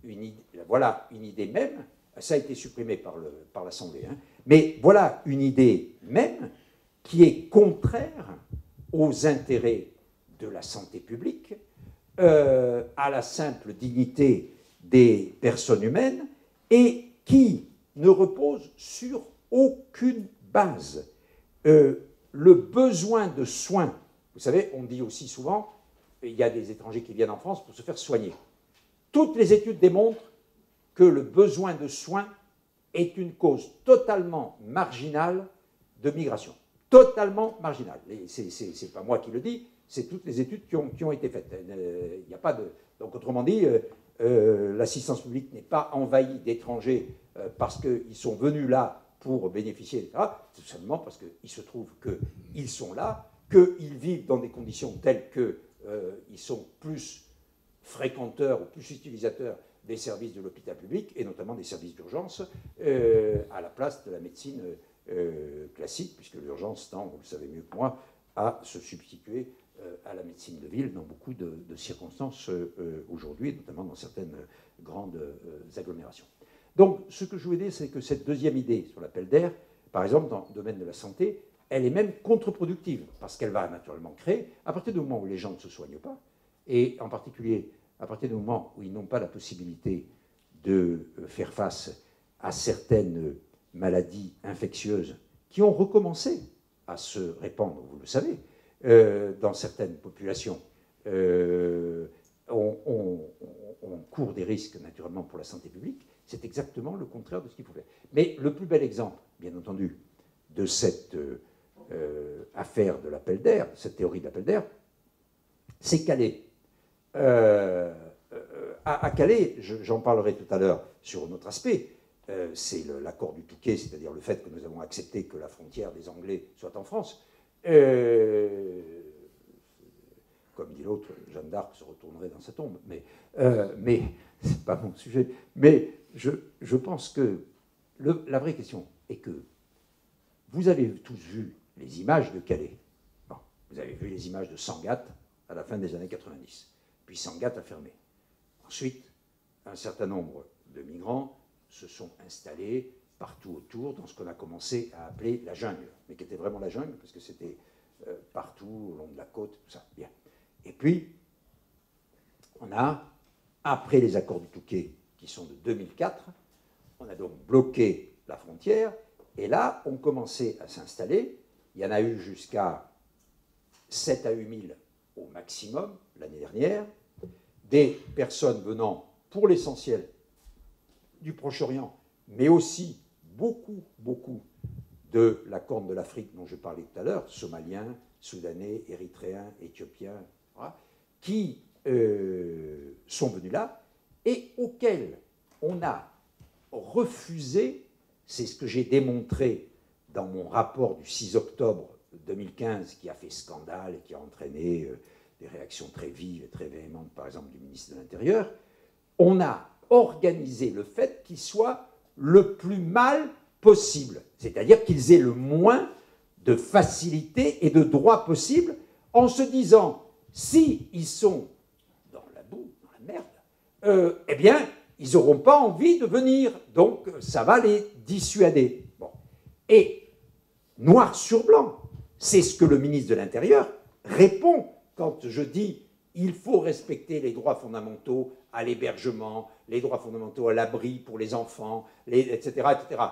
une idée même, ça a été supprimé par l'Assemblée, hein, mais voilà une idée même qui est contraire aux intérêts de la santé publique, à la simple dignité des personnes humaines et qui ne repose sur aucune base. Le besoin de soins, vous savez, on dit aussi souvent, il y a des étrangers qui viennent en France pour se faire soigner. Toutes les études démontrent que le besoin de soins est une cause totalement marginale de migration. Totalement marginale. C'est pas moi qui le dis, c'est toutes les études qui ont été faites. Il n'y a pas de... Donc, autrement dit, l'assistance publique n'est pas envahie d'étrangers parce qu'ils sont venus là pour bénéficier, etc. C'est tout simplement parce qu'il se trouve qu'ils sont là, qu'ils vivent dans des conditions telles qu'ils sont plus fréquenteurs ou plus utilisateurs des services de l'hôpital public, et notamment des services d'urgence, à la place de la médecine classique, puisque l'urgence tend, vous le savez mieux que moi, à se substituer à la médecine de ville dans beaucoup de circonstances aujourd'hui, notamment dans certaines grandes agglomérations. Donc, ce que je voulais dire, c'est que cette deuxième idée sur l'appel d'air, par exemple, dans le domaine de la santé, elle est même contre-productive, parce qu'elle va naturellement créer, à partir du moment où les gens ne se soignent pas, et en particulier à partir du moment où ils n'ont pas la possibilité de faire face à certaines maladies infectieuses qui ont recommencé à se répandre, vous le savez, dans certaines populations, on court des risques naturellement pour la santé publique. C'est exactement le contraire de ce qu'il faut faire. Mais le plus bel exemple, bien entendu, de cette affaire de l'appel d'air, cette théorie de l'appel d'air, c'est Calais. À Calais, j'en parlerai tout à l'heure sur un autre aspect, c'est l'accord du Touquet, c'est-à-dire le fait que nous avons accepté que la frontière des Anglais soit en France. Comme dit l'autre, Jeanne d'Arc se retournerait dans sa tombe, mais c'est pas mon sujet. Mais je pense que la vraie question est que vous avez tous vu les images de Calais. Bon, vous avez vu les images de Sangatte à la fin des années 90. Puis Sangatte a fermé. Ensuite, un certain nombre de migrants se sont installés partout autour dans ce qu'on a commencé à appeler la jungle, mais qui était vraiment la jungle parce que c'était partout au long de la côte, tout ça. Bien. Et puis, on a, après les accords du Touquet, qui sont de 2004, on a donc bloqué la frontière, et là, on commençait à s'installer. Il y en a eu jusqu'à 7 à 8 000 au maximum l'année dernière, des personnes venant, pour l'essentiel, du Proche-Orient, mais aussi beaucoup de la Corne de l'Afrique dont je parlais tout à l'heure, Somaliens, Soudanais, Érythréens, Éthiopiens, voilà, qui sont venus là et auxquels on a refusé, c'est ce que j'ai démontré dans mon rapport du 6 octobre 2015 qui a fait scandale et qui a entraîné des réactions très vives et très véhémentes, par exemple, du ministre de l'Intérieur, on a organisé le fait qu'ils soient le plus mal possible, c'est-à-dire qu'ils aient le moins de facilité et de droits possibles, en se disant, si ils sont dans la boue, dans la merde, eh bien, ils n'auront pas envie de venir, donc ça va les dissuader. Bon. Et, noir sur blanc, c'est ce que le ministre de l'Intérieur répond quand je dis il faut respecter les droits fondamentaux à l'hébergement, les droits fondamentaux à l'abri pour les enfants, etc., etc.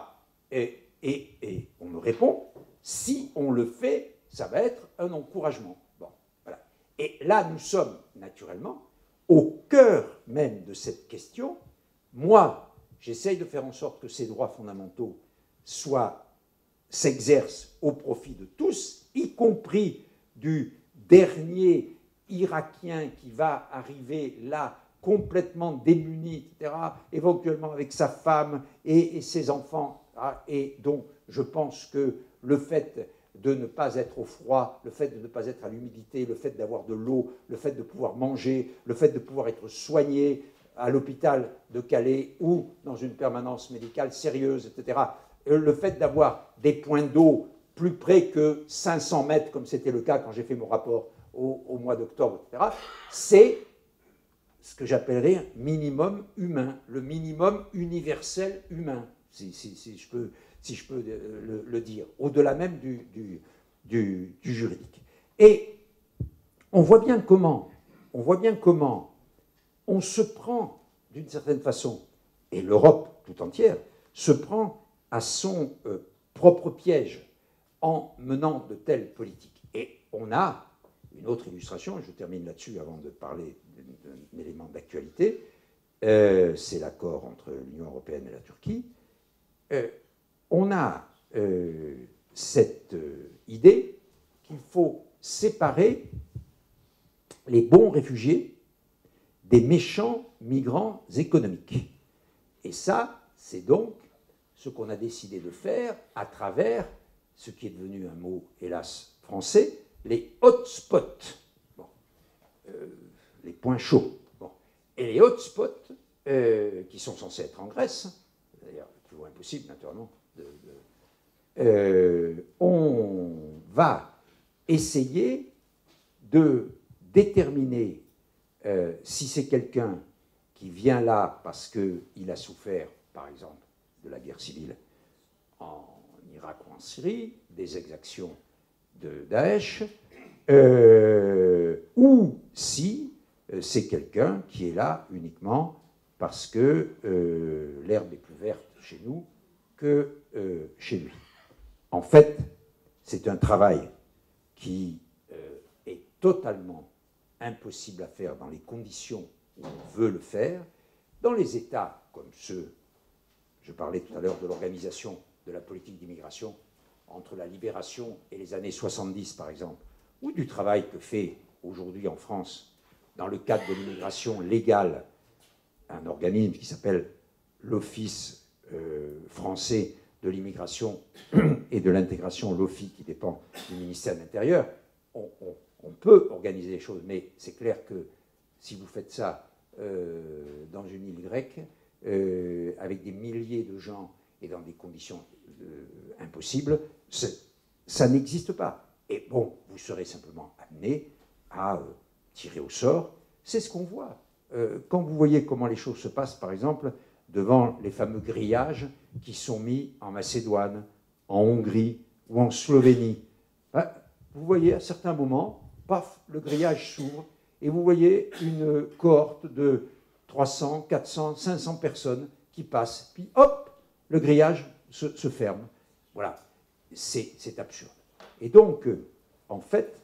Et on me répond, si on le fait, ça va être un encouragement. Bon, voilà. Et là, nous sommes naturellement au cœur même de cette question. Moi, j'essaye de faire en sorte que ces droits fondamentaux s'exercent au profit de tous, y compris du dernier Irakien qui va arriver là complètement démuni, etc., éventuellement avec sa femme et ses enfants. Et donc, je pense que le fait de ne pas être au froid, le fait de ne pas être à l'humidité, le fait d'avoir de l'eau, le fait de pouvoir manger, le fait de pouvoir être soigné à l'hôpital de Calais ou dans une permanence médicale sérieuse, etc., le fait d'avoir des points d'eau plus près que 500 mètres, comme c'était le cas quand j'ai fait mon rapport au mois d'octobre, etc., c'est ce que j'appellerais un minimum humain, le minimum universel humain, si je peux le dire, au-delà même du juridique. Et on voit bien comment on se prend, d'une certaine façon, et l'Europe tout entière, se prend à son propre piège en menant de telles politiques. Et on a une autre illustration, et je termine là-dessus avant de parler d'un élément d'actualité, c'est l'accord entre l'Union européenne et la Turquie. On a cette idée qu'il faut séparer les bons réfugiés des méchants migrants économiques. Et ça, c'est donc ce qu'on a décidé de faire à travers ce qui est devenu un mot, hélas, français, les hotspots, bon, les points chauds. Bon. Et les hotspots, qui sont censés être en Grèce, d'ailleurs, toujours impossible, naturellement, on va essayer de déterminer si c'est quelqu'un qui vient là parce qu'il a souffert, par exemple, de la guerre civile en Irak ou en Syrie, des exactions de Daesh, ou si c'est quelqu'un qui est là uniquement parce que l'herbe est plus verte chez nous que chez lui. En fait, c'est un travail qui est totalement impossible à faire dans les conditions où on veut le faire, dans les États comme ceux, je parlais tout à l'heure de l'organisation de la politique d'immigration, entre la libération et les années 70 par exemple, ou du travail que fait aujourd'hui en France, dans le cadre de l'immigration légale, un organisme qui s'appelle l'Office français de l'immigration et de l'intégration, l'OFI, qui dépend du ministère de l'Intérieur, on peut organiser les choses, mais c'est clair que si vous faites ça dans une île grecque, avec des milliers de gens et dans des conditions impossibles, ça n'existe pas. Et bon, vous serez simplement amené à tirer au sort. C'est ce qu'on voit. Quand vous voyez comment les choses se passent, par exemple, devant les fameux grillages qui sont mis en Macédoine, en Hongrie ou en Slovénie, vous voyez à certains moments, paf, le grillage s'ouvre et vous voyez une cohorte de 300, 400, 500 personnes qui passent. Puis hop, le grillage se ferme. Voilà, c'est absurde. Et donc, en fait,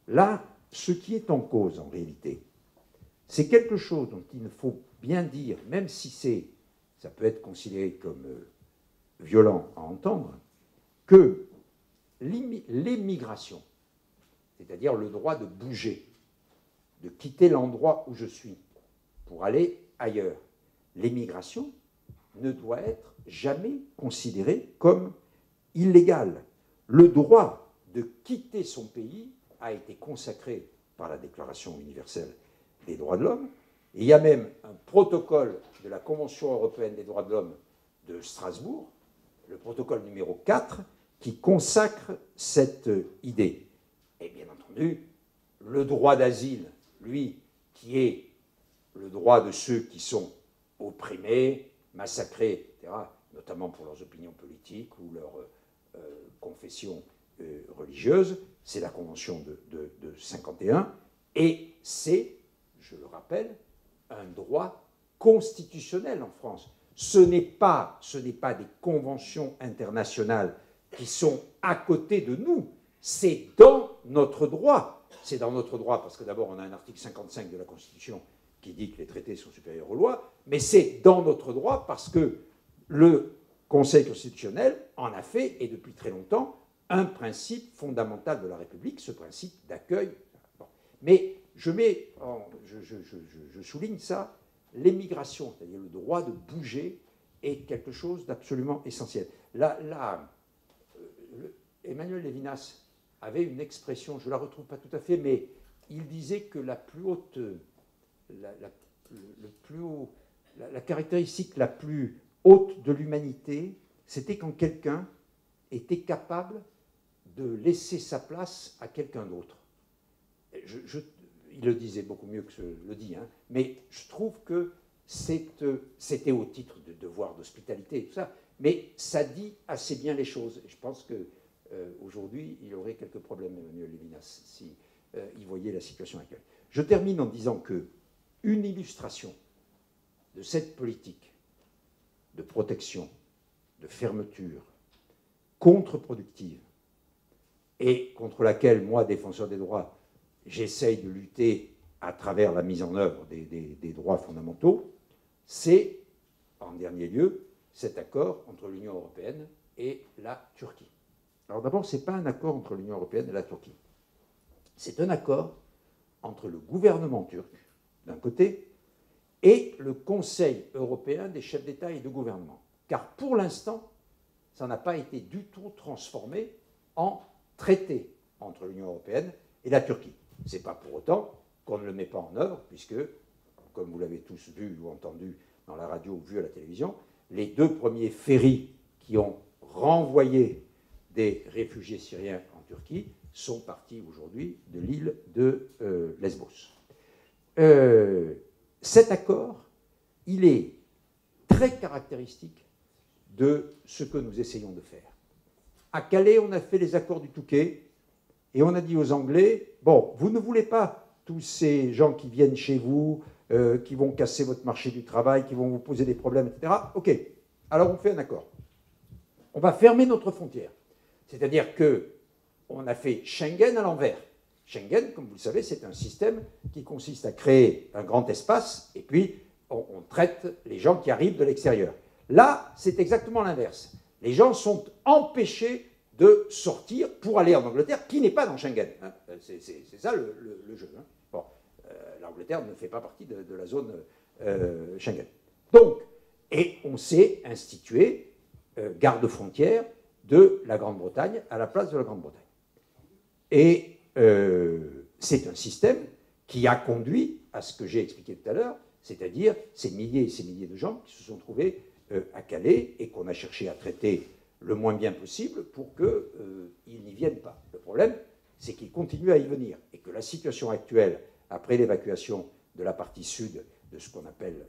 là, ce qui est en cause, en réalité, c'est quelque chose dont il faut bien dire, même si ça peut être considéré comme violent à entendre, que l'émigration, c'est-à-dire le droit de bouger, de quitter l'endroit où je suis pour aller ailleurs, l'émigration ne doit être jamais considérée comme illégale. Le droit de quitter son pays a été consacré par la Déclaration universelle des droits de l'homme. Et il y a même un protocole de la Convention européenne des droits de l'homme de Strasbourg, le protocole numéro 4, qui consacre cette idée. Et bien entendu, le droit d'asile, lui, qui est le droit de ceux qui sont opprimés, massacrés, etc., notamment pour leurs opinions politiques ou leur confession religieuse, c'est la Convention de 51, et c'est, je le rappelle, un droit constitutionnel en France. Ce n'est pas des conventions internationales qui sont à côté de nous, c'est dans notre droit. C'est dans notre droit parce que d'abord on a un article 55 de la Constitution qui dit que les traités sont supérieurs aux lois, mais c'est dans notre droit parce que le Conseil constitutionnel en a fait, et depuis très longtemps, un principe fondamental de la République, ce principe d'accueil. Bon. Mais je souligne ça, l'émigration, c'est-à-dire le droit de bouger, est quelque chose d'absolument essentiel. Emmanuel Levinas avait une expression, je ne la retrouve pas tout à fait, mais il disait que la caractéristique la plus haute de l'humanité, c'était quand quelqu'un était capable de laisser sa place à quelqu'un d'autre. Il le disait beaucoup mieux que je le dis, hein, mais je trouve que c'était au titre de devoir d'hospitalité et tout ça, mais ça dit assez bien les choses. Et je pense qu'aujourd'hui, il aurait quelques problèmes, Emmanuel Levinas, si il voyait la situation actuelle. Je termine en disant qu'une illustration de cette politique de protection, de fermeture, contre-productive, et contre laquelle, moi, défenseur des droits, j'essaye de lutter à travers la mise en œuvre des droits fondamentaux, c'est, en dernier lieu, cet accord entre l'Union européenne et la Turquie. Alors d'abord, ce n'est pas un accord entre l'Union européenne et la Turquie. C'est un accord entre le gouvernement turc, d'un côté, et le Conseil européen des chefs d'État et de gouvernement. Car pour l'instant, ça n'a pas été du tout transformé en traité entre l'Union européenne et la Turquie. Ce n'est pas pour autant qu'on ne le met pas en œuvre, puisque, comme vous l'avez tous vu ou entendu dans la radio ou vu à la télévision, les deux premiers ferries qui ont renvoyé des réfugiés syriens en Turquie sont partis aujourd'hui de l'île de Lesbos. Cet accord, il est très caractéristique de ce que nous essayons de faire. À Calais, on a fait les accords du Touquet, et on a dit aux Anglais, bon, vous ne voulez pas tous ces gens qui viennent chez vous, qui vont casser votre marché du travail, qui vont vous poser des problèmes, etc. OK, alors on fait un accord. On va fermer notre frontière. C'est-à-dire qu'on a fait Schengen à l'envers. Schengen, comme vous le savez, c'est un système qui consiste à créer un grand espace, et puis on traite les gens qui arrivent de l'extérieur. Là, c'est exactement l'inverse. Les gens sont empêchés de sortir pour aller en Angleterre, qui n'est pas dans Schengen. Hein. C'est ça le jeu. Hein. Bon, l'Angleterre ne fait pas partie de la zone Schengen. Donc, et on s'est institué garde-frontière de la Grande-Bretagne à la place de la Grande-Bretagne. Et c'est un système qui a conduit à ce que j'ai expliqué tout à l'heure, c'est-à-dire ces milliers et ces milliers de gens qui se sont trouvés à Calais et qu'on a cherché à traiter le moins bien possible pour qu'ils n'y viennent pas. Le problème, c'est qu'ils continuent à y venir et que la situation actuelle, après l'évacuation de la partie sud de ce qu'on appelle,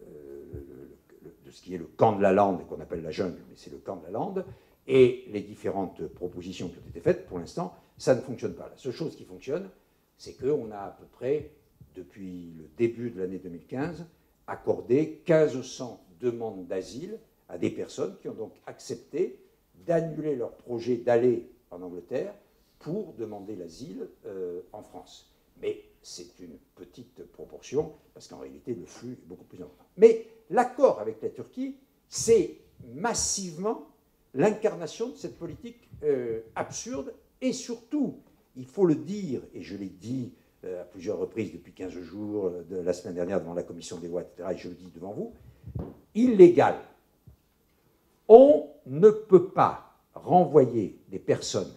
de ce qui est le camp de la Lande, et qu'on appelle la jungle, mais c'est le camp de la Lande, et les différentes propositions qui ont été faites, pour l'instant, ça ne fonctionne pas. La seule chose qui fonctionne, c'est qu'on a à peu près, depuis le début de l'année 2015, accordé 1500 demandes d'asile à des personnes qui ont donc accepté d'annuler leur projet d'aller en Angleterre pour demander l'asile en France. Mais c'est une petite proportion, parce qu'en réalité, le flux est beaucoup plus important. Mais l'accord avec la Turquie, c'est massivement l'incarnation de cette politique absurde, et surtout, il faut le dire, et je l'ai dit à plusieurs reprises depuis 15 jours, de la semaine dernière devant la commission des lois, etc., et je le dis devant vous, illégal. On ne peut pas renvoyer des personnes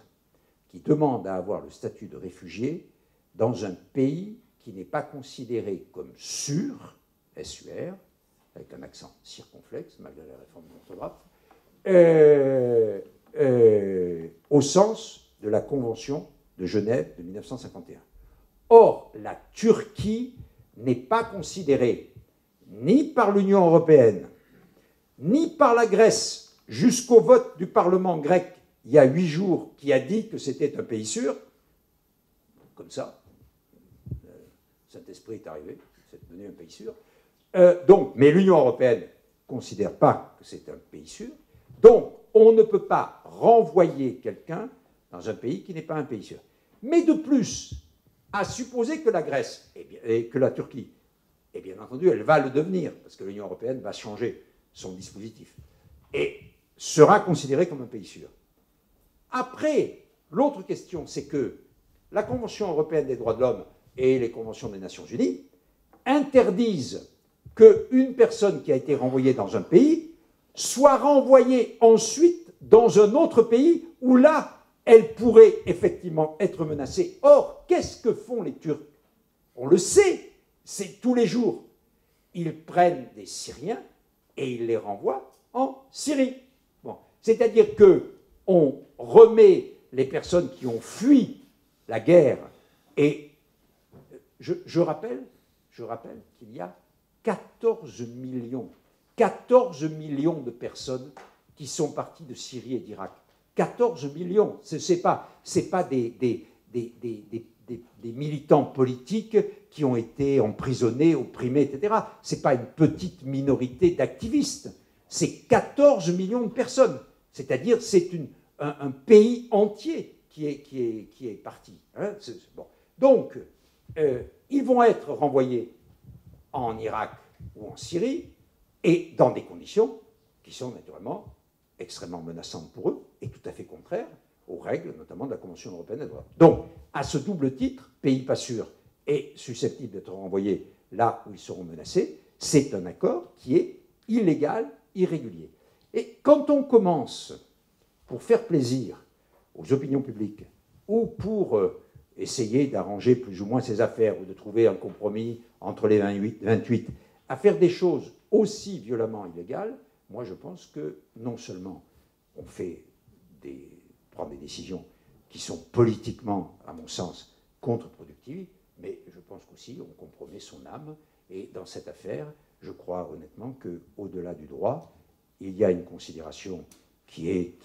qui demandent à avoir le statut de réfugié dans un pays qui n'est pas considéré comme sûr, SUR, avec un accent circonflexe, malgré la réforme de l'orthographe, au sens de la Convention de Genève de 1951. Or, la Turquie n'est pas considérée ni par l'Union européenne, ni par la Grèce, jusqu'au vote du Parlement grec il y a 8 jours, qui a dit que c'était un pays sûr, comme ça, Saint-Esprit est arrivé, c'est devenu un pays sûr. Mais l'Union européenne ne considère pas que c'est un pays sûr. Donc, on ne peut pas renvoyer quelqu'un dans un pays qui n'est pas un pays sûr. Mais de plus, à supposer que la Grèce et que la Turquie, et bien entendu, elle va le devenir, parce que l'Union européenne va changer son dispositif, et sera considérée comme un pays sûr. Après, l'autre question, c'est que la Convention européenne des droits de l'homme et les conventions des Nations unies interdisent qu'une personne qui a été renvoyée dans un pays soit renvoyée ensuite dans un autre pays où là, elle pourrait effectivement être menacée. Or, qu'est-ce que font les Turcs? On le sait, c'est tous les jours. Ils prennent des Syriens et ils les renvoient en Syrie. Bon. C'est-à-dire qu'on remet les personnes qui ont fui la guerre. Et je rappelle qu'il y a 14 millions de personnes qui sont parties de Syrie et d'Irak. 14 millions. Ce n'est pas des militants politiques qui ont été emprisonnés, opprimés, etc. Ce n'est pas une petite minorité d'activistes. C'est 14 millions de personnes. C'est-à-dire c'est un pays entier qui est parti. Hein, bon. Donc, ils vont être renvoyés en Irak ou en Syrie, et dans des conditions qui sont naturellement extrêmement menaçantes pour eux, et tout à fait contraires aux règles, notamment de la Convention européenne des droits de l'homme. Donc, à ce double titre, pays pas sûr et susceptible d'être renvoyés là où ils seront menacés, c'est un accord qui est illégal, irrégulier. Et quand on commence, pour faire plaisir aux opinions publiques, ou pour essayer d'arranger plus ou moins ses affaires, ou de trouver un compromis entre les 28, à faire des choses aussi violemment illégales, moi je pense que non seulement on prend des décisions qui sont politiquement, à mon sens, contre-productives, mais je pense qu'aussi on compromet son âme. Et dans cette affaire, je crois honnêtement qu'au-delà du droit, il y a une considération qui est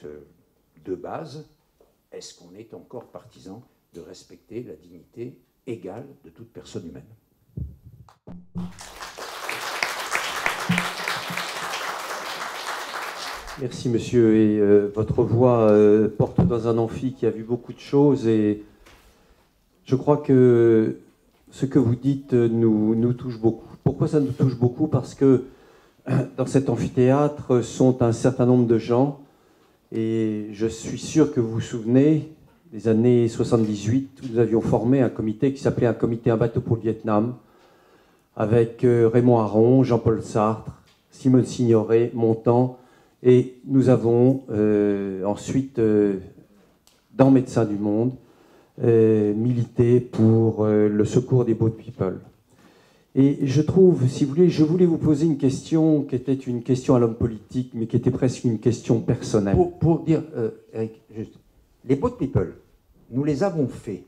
de base, est-ce qu'on est encore partisan de respecter la dignité égale de toute personne humaine? Merci monsieur, et votre voix porte dans un amphi qui a vu beaucoup de choses, et je crois que ce que vous dites nous touche beaucoup. Pourquoi ça nous touche beaucoup? Parce que dans cet amphithéâtre sont un certain nombre de gens, et je suis sûr que vous vous souvenez des années 78, où nous avions formé un comité qui s'appelait un comité Un bateau pour le Vietnam, avec Raymond Aron, Jean-Paul Sartre, Simone Signoret, Montand, et nous avons ensuite, dans Médecins du Monde, milité pour le secours des boat people. Et je trouve, si vous voulez, je voulais vous poser une question qui était une question à l'homme politique, mais qui était presque une question personnelle. Pour dire, Eric, juste, les boat people, nous les avons faits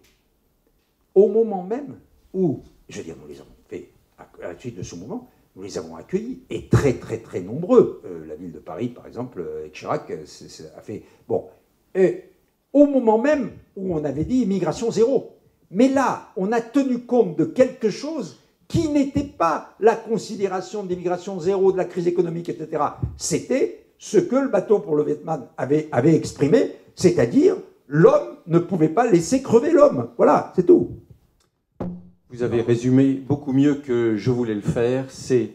au moment même où, je veux dire, nous les avons fait à la suite de ce mouvement, nous les avons accueillis, et très très très nombreux. La ville de Paris, par exemple, avec Chirac, a fait... Bon, au moment même où on avait dit immigration zéro. Mais là, on a tenu compte de quelque chose qui n'était pas la considération de l'immigration zéro, de la crise économique, etc. C'était ce que le bateau pour le Vietnam avait exprimé, c'est-à-dire l'homme ne pouvait pas laisser crever l'homme. Voilà, c'est tout. Vous avez résumé beaucoup mieux que je voulais le faire. C'est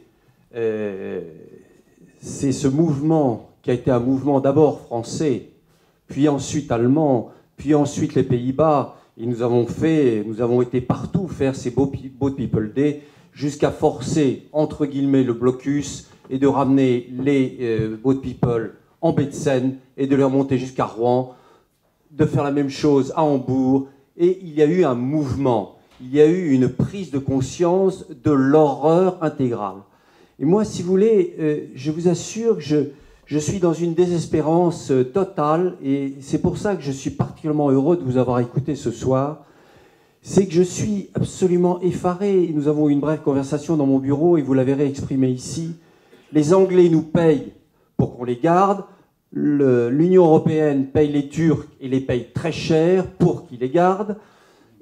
ce mouvement qui a été un mouvement d'abord français, puis ensuite allemand, puis ensuite les Pays-Bas. Et nous avons été partout faire ces Boat People Day jusqu'à forcer, entre guillemets, le blocus et de ramener les Boat People en baie de Seine et de les remonter jusqu'à Rouen, de faire la même chose à Hambourg. Et il y a eu un mouvement. Il y a eu une prise de conscience de l'horreur intégrale. Et moi, si vous voulez, je vous assure que je suis dans une désespérance totale, et c'est pour ça que je suis particulièrement heureux de vous avoir écouté ce soir. C'est que je suis absolument effaré. Nous avons eu une brève conversation dans mon bureau, et vous l'avez réexprimé ici. Les Anglais nous payent pour qu'on les garde. L'Union européenne paye les Turcs et les paye très cher pour qu'ils les gardent.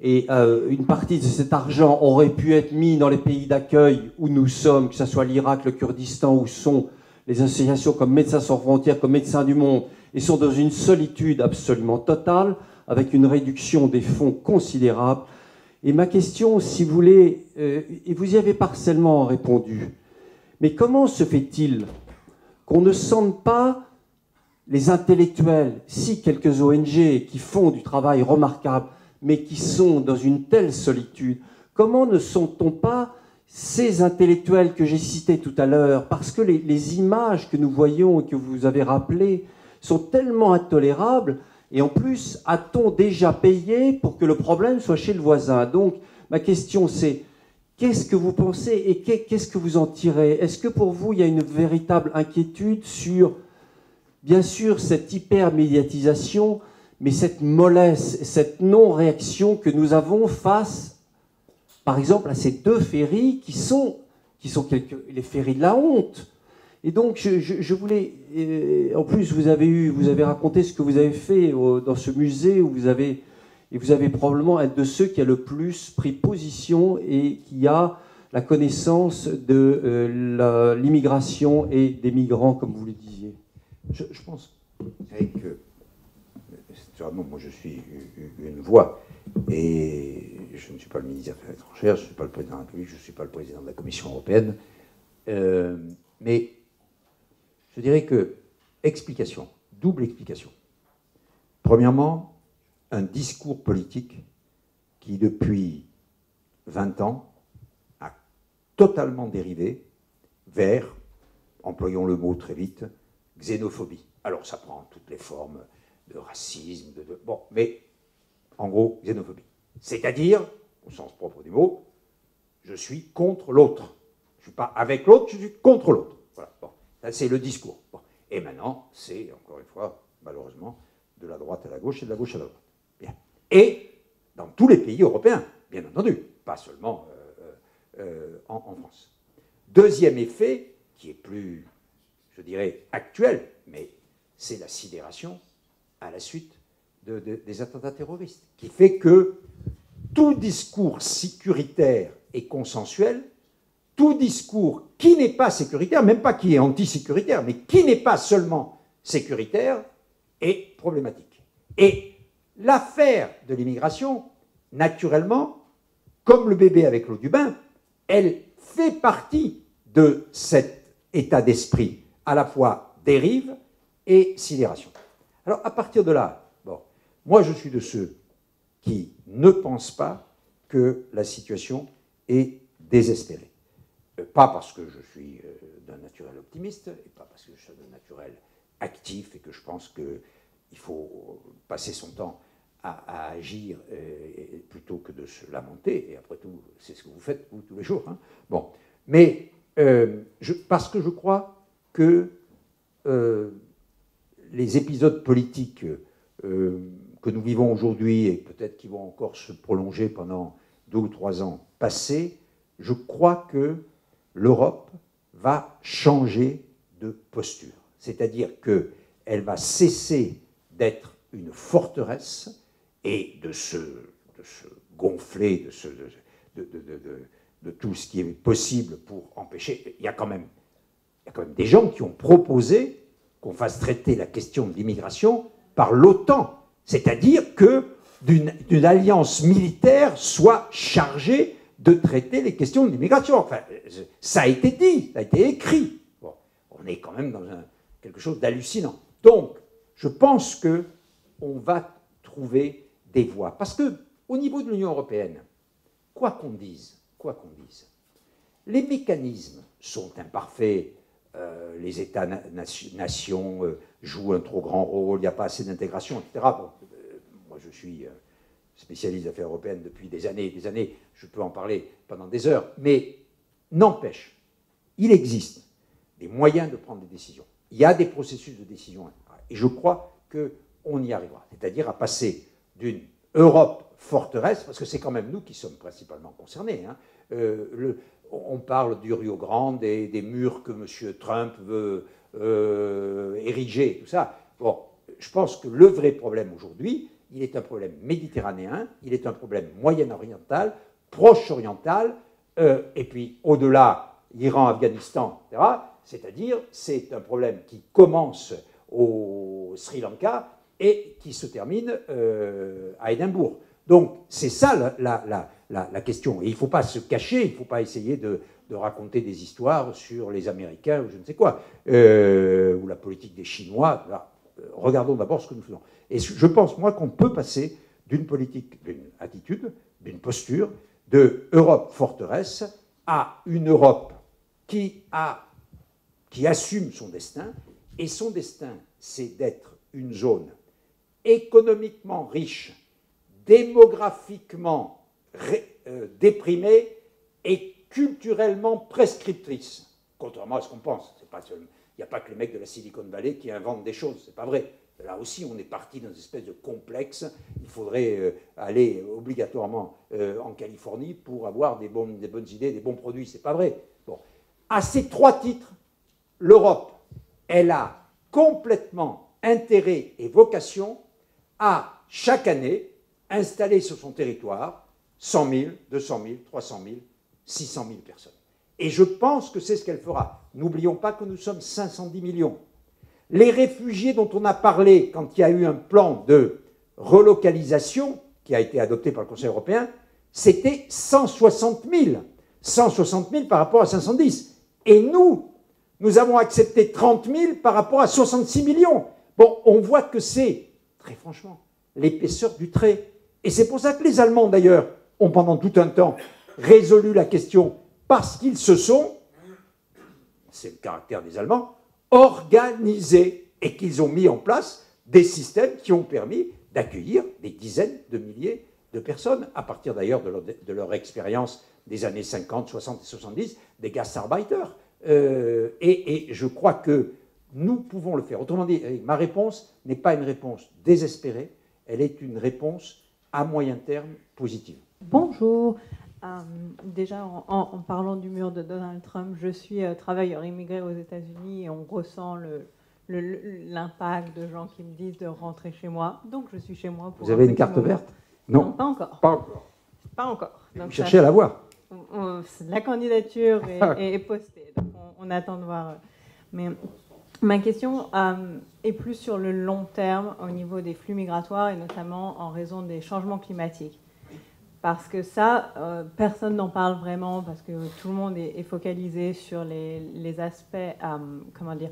Et une partie de cet argent aurait pu être mis dans les pays d'accueil où nous sommes, que ce soit l'Irak, le Kurdistan, où sont les associations comme Médecins sans frontières, comme Médecins du Monde, et sont dans une solitude absolument totale, avec une réduction des fonds considérable. Et ma question, si vous voulez, et vous y avez partiellement répondu, mais comment se fait-il qu'on ne sente pas les intellectuels, si quelques ONG qui font du travail remarquable, mais qui sont dans une telle solitude, comment ne sent-on pas ces intellectuels que j'ai cités tout à l'heure? Parce que les images que nous voyons et que vous avez rappelées sont tellement intolérables, et en plus, a-t-on déjà payé pour que le problème soit chez le voisin? Donc, ma question c'est, qu'est-ce que vous pensez et qu'est-ce que vous en tirez? Est-ce que pour vous, il y a une véritable inquiétude sur, bien sûr, cette hyper-médiatisation, mais cette mollesse, cette non-réaction que nous avons face, par exemple, à ces deux ferries qui sont les ferries de la honte. Et donc, je voulais... en plus, vous avez raconté ce que vous avez fait dans ce musée, où vous avez probablement être de ceux qui a le plus pris position et qui a la connaissance de l'immigration et des migrants, comme vous le disiez. Je pense que... Moi, je suis une voix, et je ne suis pas le ministre des Affaires étrangères, je ne suis pas le président de la République, je ne suis pas le président de la Commission européenne, mais je dirais que explication, double explication. Premièrement, un discours politique qui, depuis 20 ans, a totalement dérivé vers, employons le mot très vite, xénophobie. Alors, ça prend toutes les formes de racisme, bon, mais en gros, xénophobie. C'est-à-dire, au sens propre du mot, je suis contre l'autre. Je ne suis pas avec l'autre, je suis contre l'autre. Voilà, bon, ça c'est le discours. Bon. Et maintenant, c'est, encore une fois, malheureusement, de la droite à la gauche et de la gauche à la droite. Bien. Et dans tous les pays européens, bien entendu, pas seulement en France. Deuxième effet, qui est plus, je dirais, actuel, mais c'est la sidération à la suite des attentats terroristes, qui fait que tout discours sécuritaire est consensuel, tout discours qui n'est pas sécuritaire, même pas qui est antisécuritaire, mais qui n'est pas seulement sécuritaire, est problématique. Et l'affaire de l'immigration, naturellement, comme le bébé avec l'eau du bain, elle fait partie de cet état d'esprit, à la fois dérive et sidération. Alors, à partir de là, bon, moi je suis de ceux qui ne pensent pas que la situation est désespérée. Pas parce que je suis d'un naturel optimiste, et pas parce que je suis d'un naturel actif, et que je pense qu'il faut passer son temps à agir plutôt que de se lamenter, et après tout, c'est ce que vous faites, vous, tous les jours. Hein. Bon. Mais parce que je crois que les épisodes politiques que nous vivons aujourd'hui, et peut-être qui vont encore se prolonger pendant 2 ou 3 ans passés, je crois que l'Europe va changer de posture. C'est-à-dire qu'elle va cesser d'être une forteresse et de se gonfler de tout ce qui est possible pour empêcher. Il y a quand même des gens qui ont proposé qu'on fasse traiter la question de l'immigration par l'OTAN. C'est-à-dire qu'une alliance militaire soit chargée de traiter les questions de l'immigration. Enfin, ça a été dit, ça a été écrit. Bon, on est quand même dans quelque chose d'hallucinant. Donc, je pense qu'on va trouver des voies. Parce qu'au niveau de l'Union européenne, quoi qu'on dise, les mécanismes sont imparfaits. Les États-nations jouent un trop grand rôle, il n'y a pas assez d'intégration, etc. Bon, moi, je suis spécialiste d'affaires européennes depuis des années et des années, je peux en parler pendant des heures, mais n'empêche, il existe des moyens de prendre des décisions. Il y a des processus de décision, et je crois qu'on y arrivera, c'est-à-dire à passer d'une Europe forteresse, parce que c'est quand même nous qui sommes principalement concernés. Hein. On parle du Rio Grande et des murs que M. Trump veut ériger, tout ça. Bon, je pense que le vrai problème aujourd'hui, il est un problème méditerranéen, il est un problème moyen-oriental, proche-oriental, et puis au-delà, Iran, Afghanistan, etc. C'est-à-dire, c'est un problème qui commence au Sri Lanka et qui se termine à Édimbourg. Donc, c'est ça la question. Et il ne faut pas se cacher, il ne faut pas essayer de raconter des histoires sur les Américains ou je ne sais quoi, ou la politique des Chinois. Là, regardons d'abord ce que nous faisons. Et je pense, moi, qu'on peut passer d'une politique, d'une attitude, d'une posture, de Europe forteresse à une Europe qui assume son destin. Et son destin, c'est d'être une zone économiquement riche, démographiquement déprimée et culturellement prescriptrice. Contrairement à ce qu'on pense. Il n'y a pas que les mecs de la Silicon Valley qui inventent des choses, c'est pas vrai. Là aussi, on est parti dans une espèce de complexe. Il faudrait aller obligatoirement en Californie pour avoir des bonnes idées, des bons produits. C'est pas vrai. Bon. À ces 3 titres, l'Europe, elle a complètement intérêt et vocation à, chaque année, installer sur son territoire 100 000, 200 000, 300 000, 600 000 personnes. Et je pense que c'est ce qu'elle fera. N'oublions pas que nous sommes 510 millions. Les réfugiés dont on a parlé quand il y a eu un plan de relocalisation qui a été adopté par le Conseil européen, c'était 160 000. 160 000 par rapport à 510. Et nous avons accepté 30 000 par rapport à 66 millions. Bon, on voit que c'est, très franchement, l'épaisseur du trait. Et c'est pour ça que les Allemands, d'ailleurs, ont pendant tout un temps résolu la question parce qu'ils se sont, c'est le caractère des Allemands, organisés et qu'ils ont mis en place des systèmes qui ont permis d'accueillir des dizaines de milliers de personnes, à partir d'ailleurs de leur expérience des années 50, 60 et 70, des Gastarbeiter. Et je crois que nous pouvons le faire. Autrement dit, ma réponse n'est pas une réponse désespérée, elle est une réponse à moyen terme positive. Bonjour. Déjà, en parlant du mur de Donald Trump, je suis travailleur immigré aux États-Unis et on ressent l'impact de gens qui me disent de rentrer chez moi. Donc je suis chez moi pour Vous avez une carte verte? Non, pas encore. Pas encore. Pas encore. Donc, vous cherchez à la voir? La candidature est postée. Donc on attend de voir. Mais ma question est plus sur le long terme au niveau des flux migratoires et notamment en raison des changements climatiques. Parce que ça, personne n'en parle vraiment parce que tout le monde est focalisé sur les aspects, comment dire,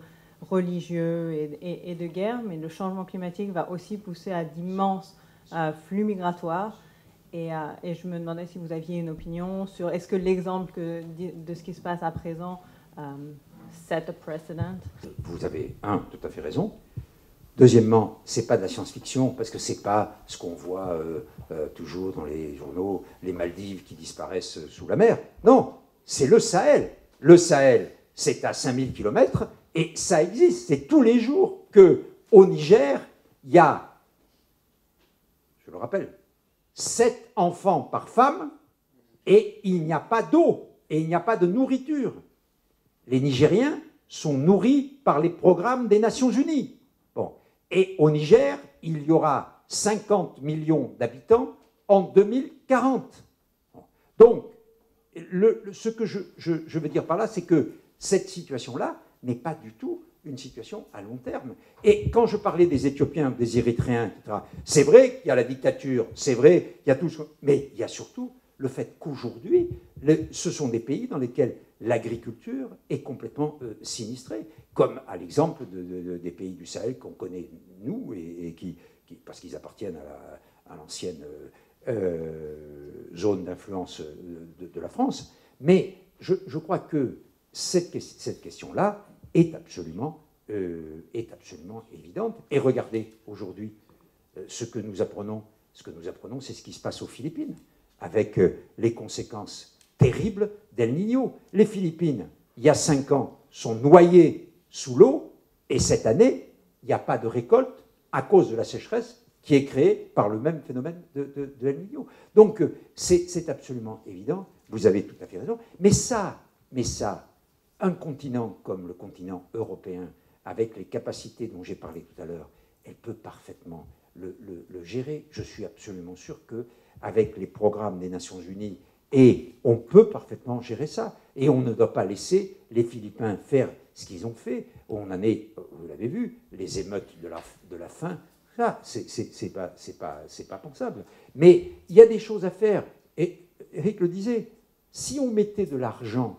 religieux et de guerre, mais le changement climatique va aussi pousser à d'immenses flux migratoires. Et je me demandais si vous aviez une opinion sur est-ce que l'exemple de ce qui se passe à présent set a precedent. Vous avez, tout à fait raison. Deuxièmement, ce n'est pas de la science-fiction, parce que ce n'est pas ce qu'on voit toujours dans les journaux, les Maldives qui disparaissent sous la mer. Non, c'est le Sahel. Le Sahel, c'est à 5000 km, et ça existe. C'est tous les jours qu'au Niger, il y a, je le rappelle, 7 enfants par femme, et il n'y a pas d'eau, et il n'y a pas de nourriture. Les Nigériens sont nourris par les programmes des Nations Unies. Bon. Et au Niger, il y aura 50 millions d'habitants en 2040. Donc, ce que je veux dire par là, c'est que cette situation-là n'est pas du tout une situation à long terme. Et quand je parlais des Éthiopiens, des Érythréens, etc., c'est vrai qu'il y a la dictature, c'est vrai qu'il y a tout ce... Mais il y a surtout le fait qu'aujourd'hui, ce sont des pays dans lesquels l'agriculture est complètement sinistrée, comme à l'exemple des pays du Sahel qu'on connaît, nous, et qui parce qu'ils appartiennent à l'ancienne zone d'influence de la France. Mais je crois que cette question-là est absolument évidente. Et regardez, aujourd'hui, ce que nous apprenons, c'est ce qui se passe aux Philippines, avec les conséquences terribles d'El Niño. Les Philippines, il y a 5 ans, sont noyées sous l'eau, et cette année, il n'y a pas de récolte à cause de la sécheresse qui est créée par le même phénomène de El Niño. Donc, c'est absolument évident, vous avez tout à fait raison, mais ça, un continent comme le continent européen, avec les capacités dont j'ai parlé tout à l'heure, elle peut parfaitement le gérer. Je suis absolument sûr qu'avec les programmes des Nations Unies, et on peut parfaitement gérer ça. Et on ne doit pas laisser les Philippins faire ce qu'ils ont fait. On en est, vous l'avez vu, les émeutes de la faim. Ça, c'est pas pensable. Mais il y a des choses à faire. Et Eric le disait, si on mettait de l'argent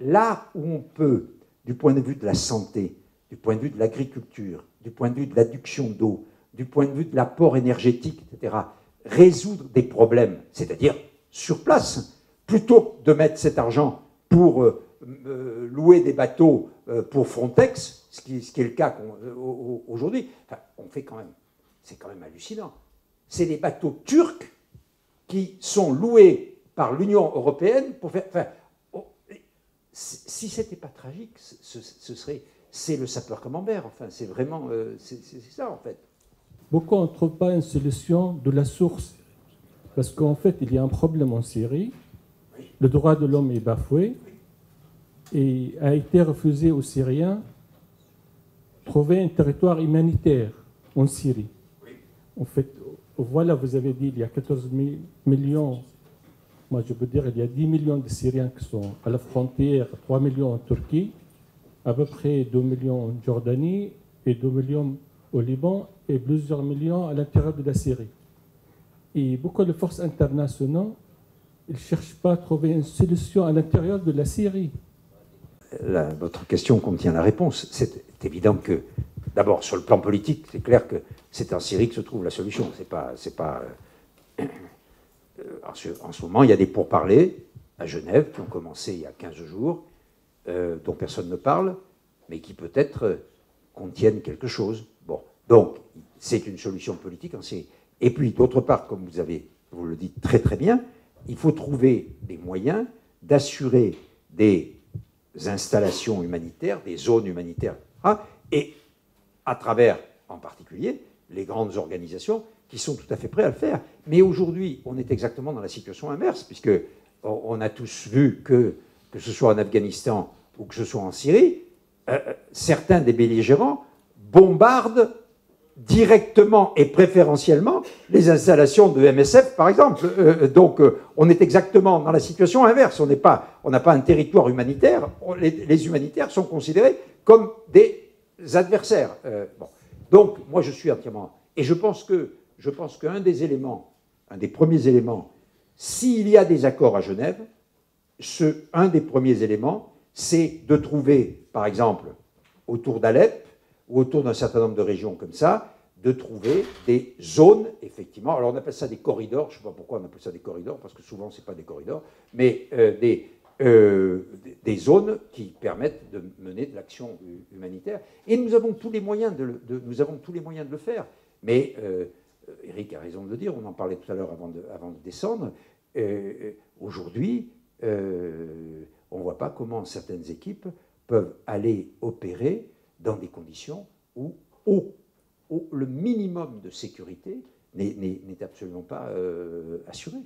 là où on peut, du point de vue de la santé, du point de vue de l'agriculture, du point de vue de l'adduction d'eau, du point de vue de l'apport énergétique, etc., résoudre des problèmes, c'est-à-dire sur place, plutôt que de mettre cet argent pour louer des bateaux pour Frontex, ce qui est le cas aujourd'hui, enfin, on fait quand même, c'est quand même hallucinant. C'est les bateaux turcs qui sont loués par l'Union européenne pour faire... Enfin, si ce n'était pas tragique, c'est le sapeur camembert, enfin, c'est vraiment... c'est ça, en fait. Pourquoi on ne trouve pas une solution de la source? Parce qu'en fait, il y a un problème en Syrie. Oui. Le droit de l'homme est bafoué et a été refusé aux Syriens trouver un territoire humanitaire en Syrie. Oui. En fait, voilà, vous avez dit, il y a 14 millions, moi je peux dire, il y a 10 millions de Syriens qui sont à la frontière, 3 millions en Turquie, à peu près 2 millions en Jordanie et 2 millions au Liban et plusieurs millions à l'intérieur de la Syrie. Et beaucoup de forces internationales, ils ne cherchent pas à trouver une solution à l'intérieur de la Syrie. Votre question contient la réponse. C'est évident que, d'abord, sur le plan politique, c'est clair que c'est en Syrie que se trouve la solution. En ce moment, il y a des pourparlers à Genève qui ont commencé il y a 15 jours, dont personne ne parle, mais qui peut-être contiennent quelque chose. Bon, donc, c'est une solution politique en Syrie. Et puis, d'autre part, comme vous le dites très très bien, il faut trouver des moyens d'assurer des installations humanitaires, des zones humanitaires, et à travers, en particulier, les grandes organisations qui sont tout à fait prêtes à le faire. Mais aujourd'hui, on est exactement dans la situation inverse, puisque on a tous vu que ce soit en Afghanistan ou que ce soit en Syrie, certains des belligérants bombardent directement et préférentiellement les installations de MSF, par exemple. Donc, on est exactement dans la situation inverse. On n'a pas un territoire humanitaire. Les humanitaires sont considérés comme des adversaires. Bon. Donc, moi, je suis entièrement... Et je pense qu'un des éléments, un des premiers éléments, s'il y a des accords à Genève, un des premiers éléments, c'est de trouver, par exemple, autour d'Alep, ou autour d'un certain nombre de régions comme ça, de trouver des zones, effectivement, alors on appelle ça des corridors, je ne sais pas pourquoi on appelle ça des corridors, parce que souvent ce n'est pas des corridors, mais des zones qui permettent de mener de l'action humanitaire. Et nous avons tous les moyens de le faire. Mais Eric a raison de le dire, on en parlait tout à l'heure avant de descendre, aujourd'hui, on ne voit pas comment certaines équipes peuvent aller opérer dans des conditions où le minimum de sécurité n'est absolument pas assuré.